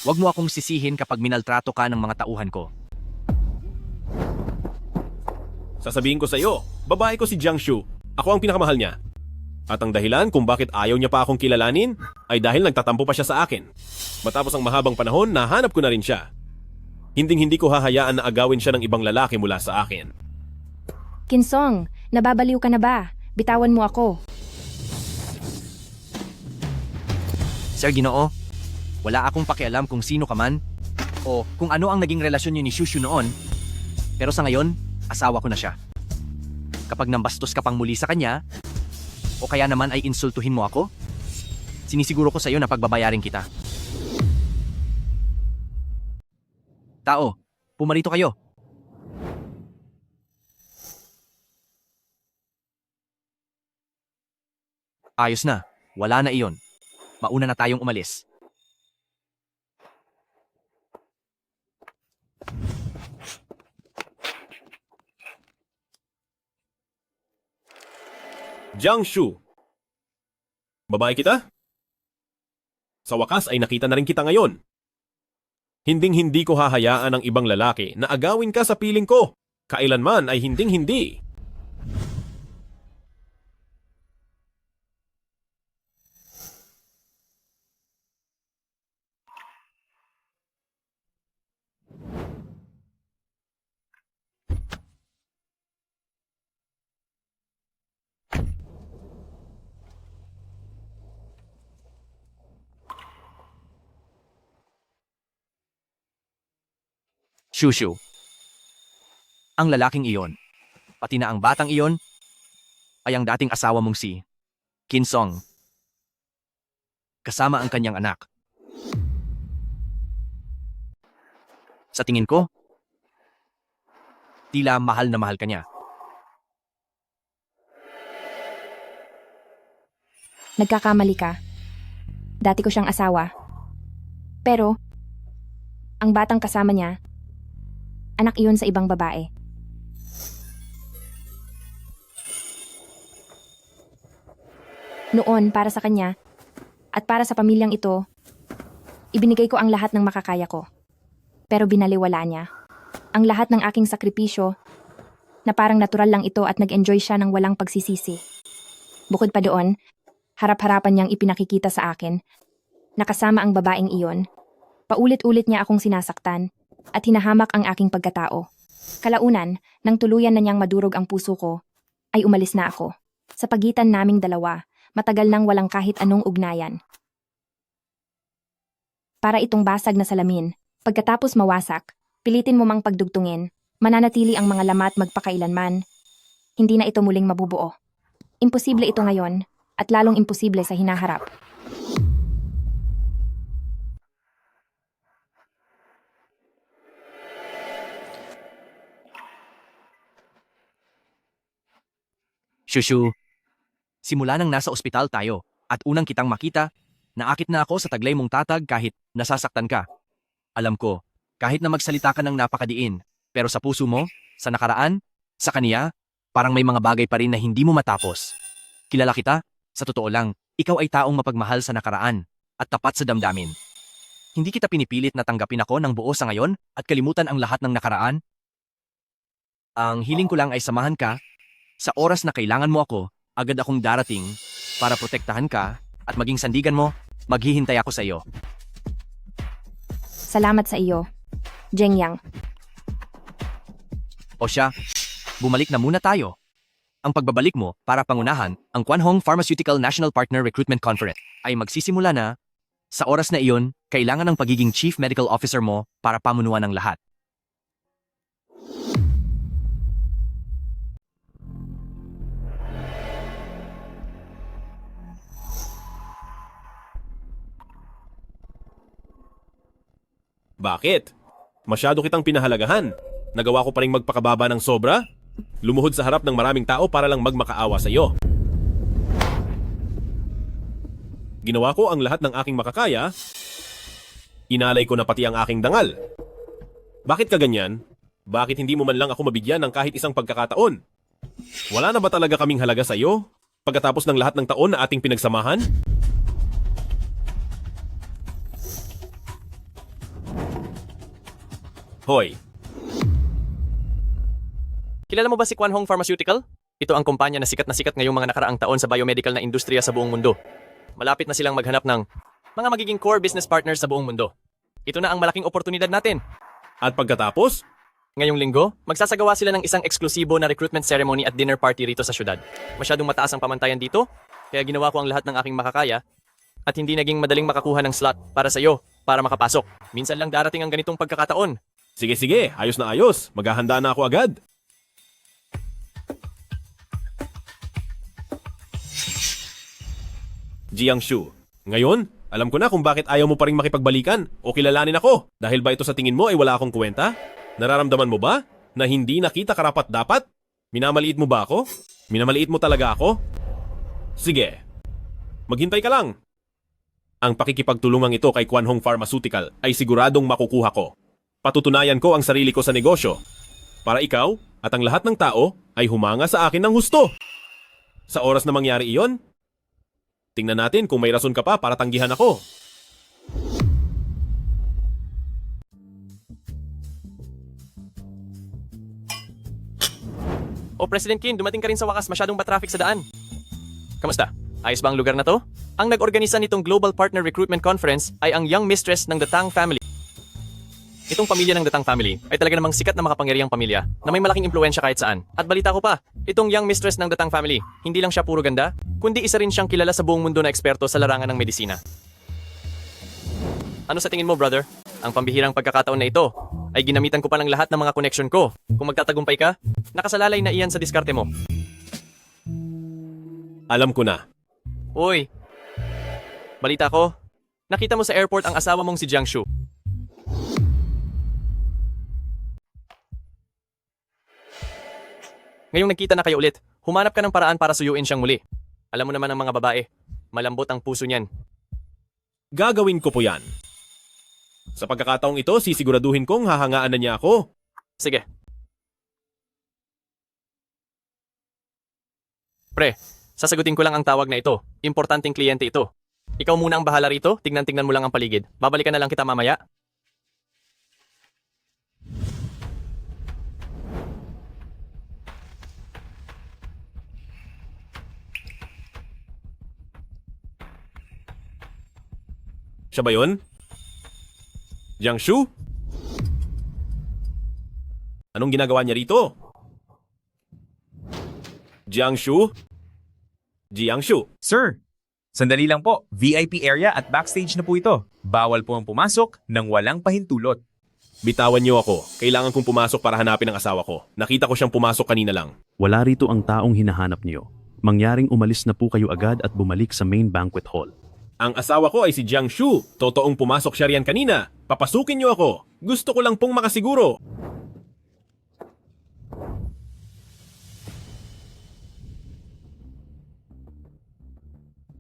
huwag mo akong sisihin kapag minaltrato ka ng mga tauhan ko. Sasabihin ko sa iyo, babae ko si Jiangshu. Ako ang pinakamahal niya. At ang dahilan kung bakit ayaw niya pa akong kilalanin ay dahil nagtatampo pa siya sa akin. Matapos ang mahabang panahon, nahanap ko na rin siya. Hinding-hindi ko hahayaan na agawin siya ng ibang lalaki mula sa akin. Kinsong, nababaliw ka na ba? Bitawan mo ako. Sir Ginoo, wala akong pakialam kung sino ka man o kung ano ang naging relasyon niyo ni Shushu noon. Pero sa ngayon, asawa ko na siya. Kapag nambastos ka pang muli sa kanya, o kaya naman ay insultuhin mo ako, sinisiguro ko sa iyo na pagbabayarin kita. Tao, pumarito kayo. Ayos na. Wala na iyon. Mauna na tayong umalis. Jiangshu. Babae kita? Sa wakas ay nakita na rin kita ngayon. Hinding-hindi ko hahayaan ang ibang lalaki na agawin ka sa piling ko. Kailanman ay hinding-hindi. Shushu. Ang lalaking iyon, pati na ang batang iyon, ay ang dating asawa mong si Kinsong. Kasama ang kanyang anak. Sa tingin ko, tila mahal na mahal ka niya. Nagkakamali ka. Dati ko siyang asawa. Pero, ang batang kasama niya, anak iyon sa ibang babae. Noon, para sa kanya, at para sa pamilyang ito, ibinigay ko ang lahat ng makakaya ko. Pero binaliwala niya. Ang lahat ng aking sakripisyo, na parang natural lang ito at nag-enjoy siya ng walang pagsisisi. Bukod pa doon, harap-harapan niyang ipinakikita sa akin, nakasama ang babaeng iyon. Paulit-ulit niya akong sinasaktan, at hinahamak ang aking pagkatao. Kalaunan, nang tuluyan na niyang madurog ang puso ko, ay umalis na ako. Sa pagitan naming dalawa, matagal nang walang kahit anong ugnayan. Para itong basag na salamin, pagkatapos mawasak, pilitin mo mang pagdugtungin, mananatili ang mga lamat magpakailanman. Hindi na ito muling mabubuo. Imposible ito ngayon, at lalong imposible sa hinaharap. Shushu, simula nang nasa ospital tayo at unang kitang makita, naakit na ako sa taglay mong tatag kahit nasasaktan ka. Alam ko, kahit na magsalita ka ng napakadiin, pero sa puso mo, sa nakaraan, sa kaniya, parang may mga bagay pa rin na hindi mo matapos. Kilala kita, sa totoo lang, ikaw ay taong mapagmahal sa nakaraan at tapat sa damdamin. Hindi kita pinipilit na tanggapin ako ng buo sa ngayon at kalimutan ang lahat ng nakaraan. Ang hiling ko lang ay samahan ka. Sa oras na kailangan mo ako, agad akong darating para protektahan ka at maging sandigan mo, maghihintay ako sa iyo. Salamat sa iyo, Jeng Yang. O siya, bumalik na muna tayo. Ang pagbabalik mo para pangunahan ang Kwanhong Pharmaceutical National Partner Recruitment Conference ay magsisimula na. Sa oras na iyon, kailangan ng pagiging Chief Medical Officer mo para pamunuan ang lahat. Bakit? Masyado kitang pinahalagahan. Nagawa ko pa rin magpakababa ng sobra? Lumuhod sa harap ng maraming tao para lang magmakaawa sa iyo. Ginawa ko ang lahat ng aking makakaya. Inalay ko na pati ang aking dangal. Bakit ka ganyan? Bakit hindi mo man lang ako mabigyan ng kahit isang pagkakataon? Wala na ba talaga kaming halaga sa iyo? Pagkatapos ng lahat ng taon na ating pinagsamahan? Hoy, Kilala mo ba si Kwanhong Pharmaceutical? Ito ang kumpanya na sikat ngayong mga nakaraang taon sa biomedical na industriya sa buong mundo. Malapit na silang maghanap ng mga magiging core business partners sa buong mundo. Ito na ang malaking oportunidad natin. At pagkatapos? Ngayong linggo, magsasagawa sila ng isang eksklusibo na recruitment ceremony at dinner party rito sa syudad. Masyadong mataas ang pamantayan dito, kaya ginawa ko ang lahat ng aking makakaya at hindi naging madaling makakuha ng slot para sa iyo para makapasok. Minsan lang darating ang ganitong pagkakataon. Sige, ayos na ayos. Maghahanda na ako agad. Jiangshu, ngayon, Alam ko na kung bakit ayaw mo pa rin makipagbalikan o kilalanin ako. Dahil ba ito sa tingin mo ay wala akong kwenta? Nararamdaman mo ba na hindi nakita karapat-dapat? Minamaliit mo ba ako? Minamaliit mo talaga ako? Sige, maghintay ka lang. Ang pakikipagtulungang ito kay Kwan Hong Pharmaceutical ay siguradong makukuha ko. Patutunayan ko ang sarili ko sa negosyo. Para ikaw at ang lahat ng tao ay humanga sa akin ng husto. Sa oras na mangyari iyon, tingnan natin kung may rason ka pa para tanggihan ako. O President Kim, dumating ka rin sa wakas, masyadong ba traffic sa daan? Kamusta? Ayos ba ang lugar na to? Ang nag-organisa nitong Global Partner Recruitment Conference ay ang young mistress ng The Tang family. Itong pamilya ng The Tang family ay talaga namang sikat na makapangyarihang pamilya na may malaking impluensya kahit saan. At balita ko pa, itong young mistress ng The Tang family, hindi lang siya puro ganda, kundi isa rin siyang kilala sa buong mundo na eksperto sa larangan ng medisina. Ano sa tingin mo, brother? Ang pambihirang pagkakataon na ito ay ginamitan ko pa ng lahat ng mga connection ko. Kung magtatagumpay ka, nakasalalay na iyan sa diskarte mo. Alam ko na. Uy, balita ko, nakita mo sa airport ang asawa mong si Jiang Shu. Ngayong nagkita na kayo ulit, humanap ka ng paraan para suyuin siyang muli. Alam mo naman ang mga babae, malambot ang puso niyan. Gagawin ko po yan. Sa pagkakataong ito, sisiguraduhin kong hahangaan na niya ako. Sige. Pre, sasagutin ko lang ang tawag na ito. Importanteng kliyente ito. Ikaw muna ang bahala rito, tignan-tingnan mo lang ang paligid. Babalikan na lang kita mamaya. Siya ba yun? Jiang Shu? Anong ginagawa niya rito? Jiang Shu? Jiang Shu? Sir, sandali lang po. VIP area at backstage na po ito. Bawal po ang pumasok nang walang pahintulot. Bitawan niyo ako. Kailangan kong pumasok para hanapin ang asawa ko. Nakita ko siyang pumasok kanina lang. Wala rito ang taong hinahanap niyo. Mangyaring umalis na po kayo agad at bumalik sa main banquet hall. Ang asawa ko ay si Jiang Shu. Totoong pumasok siya riyan kanina. Papasukin niyo ako. Gusto ko lang pong makasiguro.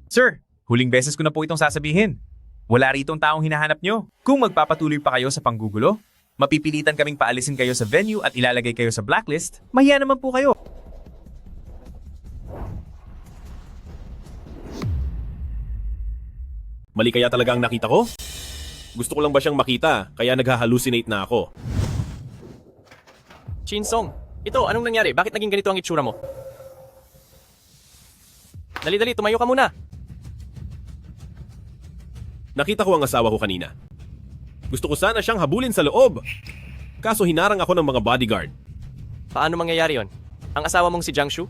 Sir, huling beses ko na po itong sasabihin. Wala rito ang taong hinahanap nyo. Kung magpapatuloy pa kayo sa panggugulo, mapipilitan kaming paalisin kayo sa venue at ilalagay kayo sa blacklist, mahiya naman po kayo. Mali kaya talaga ang nakita ko? Gusto ko lang ba siyang makita, kaya naghahalucinate na ako. Chinsong, ito, anong nangyari? Bakit naging ganito ang itsura mo? Dali-dali, tumayo ka muna. Nakita ko ang asawa ko kanina. Gusto ko sana siyang habulin sa loob. Kaso hinarang ako ng mga bodyguard. Paano mangyayari yon? Ang asawa mong si Jiang Shu?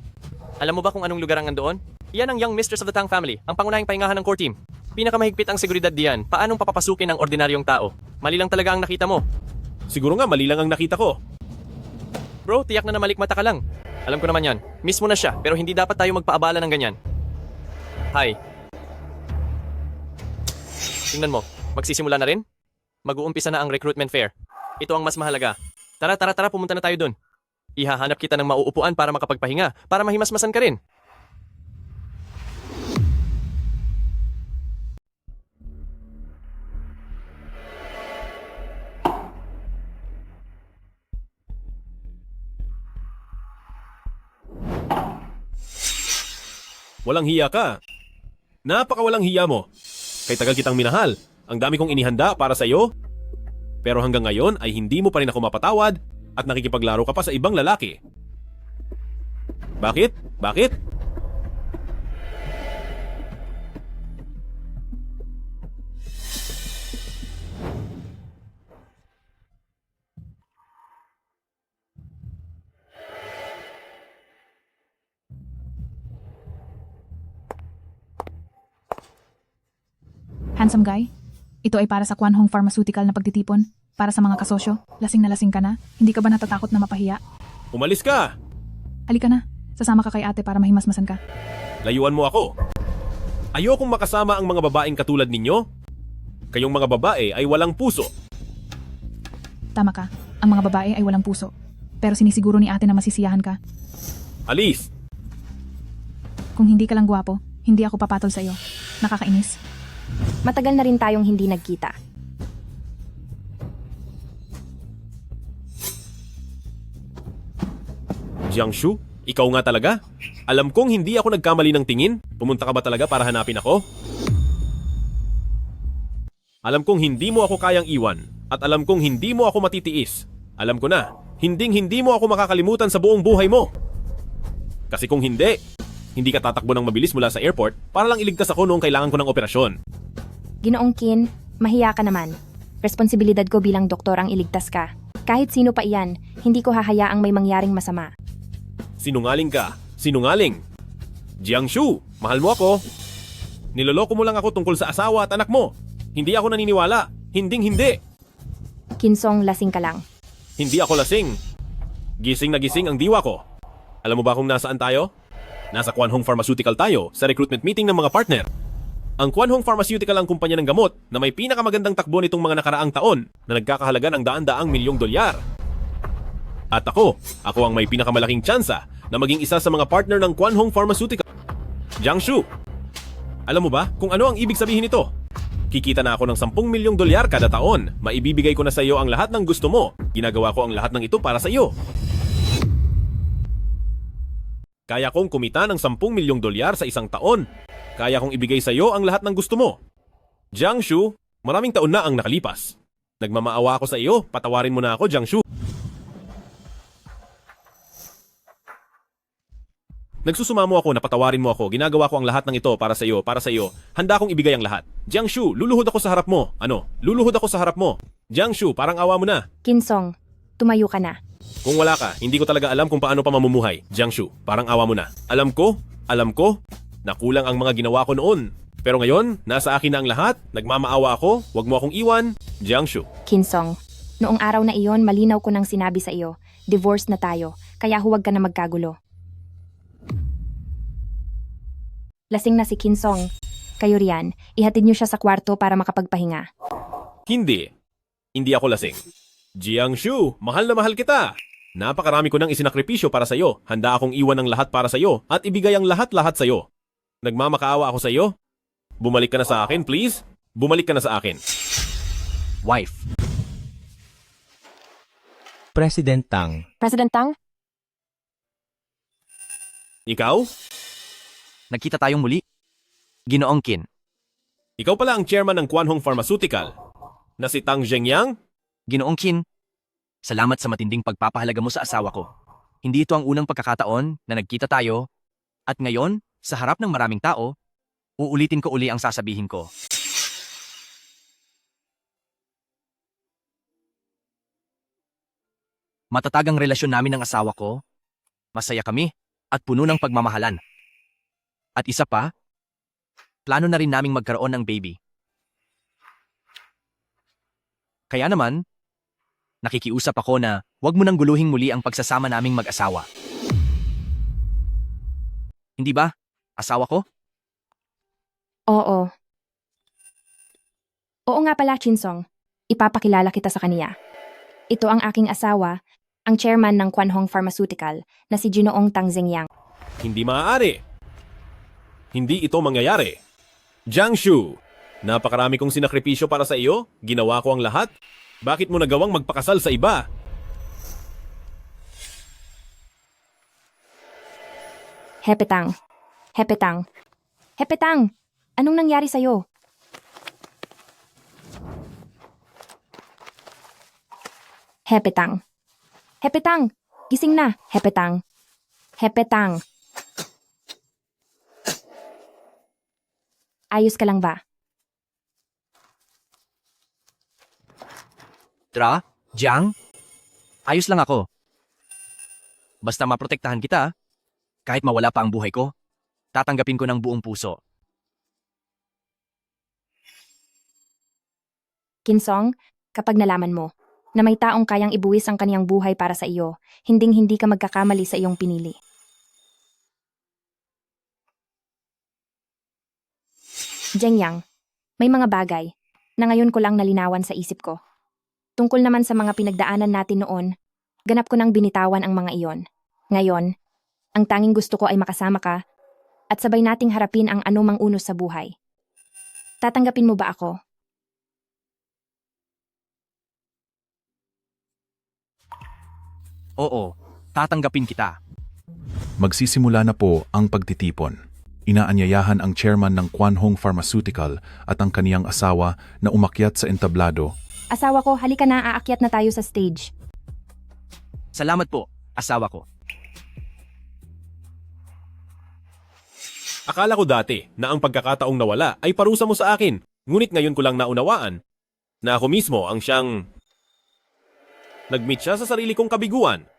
Alam mo ba kung anong lugar ang nandoon? Iyan ang young mistress of the Tang family, ang pangunahing pahingahan ng core team. Pinakamahigpit ang seguridad diyan. Paanong papapasukin ang ordinaryong tao? Mali lang talaga ang nakita mo. Siguro nga mali lang ang nakita ko. Bro, tiyak na namalikmata ka lang. Alam ko naman yan. Mismo na siya, pero hindi dapat tayo magpaabala ng ganyan. Hi. Tingnan mo, magsisimula na rin? Mag-uumpisa na ang recruitment fair. Ito ang mas mahalaga. Tara, pumunta na tayo dun. Ihahanap kita ng mauupuan para makapagpahinga, para mahimasmasan ka rin. Walang hiya ka. Napakawalang hiya mo. Kay tagal kitang minahal. Ang dami kong inihanda para sa iyo. Pero hanggang ngayon ay hindi mo pa rin ako mapatawad at nakikipaglaro ka pa sa ibang lalaki. Bakit? Bakit? Handsome guy, ito ay para sa Kwan Hong Pharmaceutical na pagtitipon. Para sa mga kasosyo, lasing na lasing ka na. Hindi ka ba natatakot na mapahiya? Umalis ka! Halika na, sasama ka kay ate para mahimasmasan ka. Layuan mo ako. Ayokong makasama ang mga babaeng katulad ninyo. Kayong mga babae ay walang puso. Tama ka, ang mga babae ay walang puso. Pero sinisiguro ni ate na masisiyahan ka. Alis! Kung hindi ka lang gwapo, hindi ako papatol sa iyo. Nakakainis. Matagal na rin tayong hindi nagkita. Jiangshu, ikaw nga talaga? Alam kong hindi ako nagkamali ng tingin. Pumunta ka ba talaga para hanapin ako? Alam kong hindi mo ako kayang iwan. At alam kong hindi mo ako matitiis. Alam ko na, hindi mo ako makakalimutan sa buong buhay mo. Kasi kung hindi ka tatakbo ng mabilis mula sa airport para lang iligtas ako noong kailangan ko ng operasyon. Ginoong Qin, mahiya ka naman. Responsibilidad ko bilang doktor ang iligtas ka. Kahit sino pa iyan, hindi ko hahayaang may mangyaring masama. Sinungaling ka. Sinungaling. Jiangshu, mahal mo ako. Niloloko mo lang ako tungkol sa asawa at anak mo. Hindi ako naniniwala. Hindi. Kinsong, lasing ka lang. Hindi ako lasing. Gising na gising ang diwa ko. Alam mo ba kung nasaan tayo? Nasa Quan Hong Pharmaceutical tayo sa recruitment meeting ng mga partner. Ang Quan Hong Pharmaceutical ang kumpanya ng gamot na may pinakamagandang takbo nitong mga nakaraang taon na nagkakahalaga ng daan-daang milyong dolyar. At ako ang may pinakamalaking tsansa na maging isa sa mga partner ng Quan Hong Pharmaceutical. Jiangshu, alam mo ba kung ano ang ibig sabihin nito? Kikita na ako ng 10 milyong dolyar kada taon. Maibibigay ko na sa iyo ang lahat ng gusto mo. Ginagawa ko ang lahat ng ito para sa iyo. Kaya kong kumita ng 10 milyong dolyar sa isang taon. Kaya kong ibigay sa iyo ang lahat ng gusto mo. Jiangshu, maraming taon na ang nakalipas. Nagmamaawa ako sa iyo, patawarin mo na ako, Jiangshu. Nagsusumamo ako na patawarin mo ako, ginagawa ko ang lahat ng ito para sa iyo. Handa akong ibigay ang lahat. Jiangshu, luluhod ako sa harap mo. Luluhod ako sa harap mo. Jiangshu, parang awa mo na. Kinsong, tumayo ka na. Kung wala ka, hindi ko talaga alam kung paano pa mamumuhay. Jiangshu, parang awa mo na. Alam ko, na kulang ang mga ginawa ko noon. Pero ngayon, nasa akin na ang lahat. Nagmamaawa ako, wag mo akong iwan. Jiangshu. Kinsong, noong araw na iyon, malinaw ko nang sinabi sa iyo, divorce na tayo, kaya huwag ka na magkagulo. Lasing na si Kinsong. Kayo riyan, ihatid niyo siya sa kwarto para makapagpahinga. Hindi ako lasing. Jiangshu, mahal na mahal kita. Napakarami ko nang isinakripisyo para sa iyo. Handa akong iwan ang lahat para sa iyo at ibigay ang lahat-lahat sa iyo. Nagmamakaawa ako sa iyo. Bumalik ka na sa akin, please. Bumalik ka na sa akin. Wife. President Tang? Ikaw? Nagkita tayong muli. Ginoong Qin. Ikaw pala ang chairman ng Quan Hong Pharmaceutical na si Tang Zhengyang? Ginoong Qin, salamat sa matinding pagpapahalaga mo sa asawa ko. Hindi ito ang unang pagkakataon na nagkita tayo at ngayon, sa harap ng maraming tao, uulitin ko uli ang sasabihin ko. Matatag ang relasyon namin ng asawa ko. Masaya kami at puno ng pagmamahalan. At isa pa, plano na rin naming magkaroon ng baby. Kaya naman, nakikiusap ako na huwag mo nang guluhing muli ang pagsasama naming mag-asawa. Hindi ba, asawa ko? Oo. Oo nga pala, Chinsong. Ipapakilala kita sa kaniya. Ito ang aking asawa, ang chairman ng Quan Hong Pharmaceutical na si Ginoong Tang Zhengyang. Hindi maaari. Hindi ito mangyayari. Jiangshu, napakarami kong sinakripisyo para sa iyo. Ginawa ko ang lahat. Bakit mo nagawang magpakasal sa iba? Hepetang. Anong nangyari sa'yo? Hepetang. Gising na. Hepetang. Ayos ka lang ba? Jiang? Ayos lang ako. Basta maprotektahan kita, kahit mawala pa ang buhay ko, tatanggapin ko ng buong puso. Kinsong, kapag nalaman mo na may taong kayang ibuwis ang kaniyang buhay para sa iyo, hinding-hindi ka magkakamali sa iyong pinili. Jengyang, may mga bagay na ngayon ko lang nalinawan sa isip ko. Tungkol naman sa mga pinagdaanan natin noon, ganap ko nang binitawan ang mga iyon. Ngayon, ang tanging gusto ko ay makasama ka at sabay nating harapin ang anumang unos sa buhay. Tatanggapin mo ba ako? Oo, tatanggapin kita. Magsisimula na po ang pagtitipon. Inaanyayahan ang chairman ng Kwanhong Pharmaceutical at ang kaniyang asawa na umakyat sa entablado. Asawa ko, halika na, aakyat na tayo sa stage. Salamat po, asawa ko. Akala ko dati na ang pagkakataong nawala ay parusa mo sa akin. Ngunit ngayon ko lang naunawaan na ako mismo ang siyang... Nag-meet siya sa sarili kong kabiguan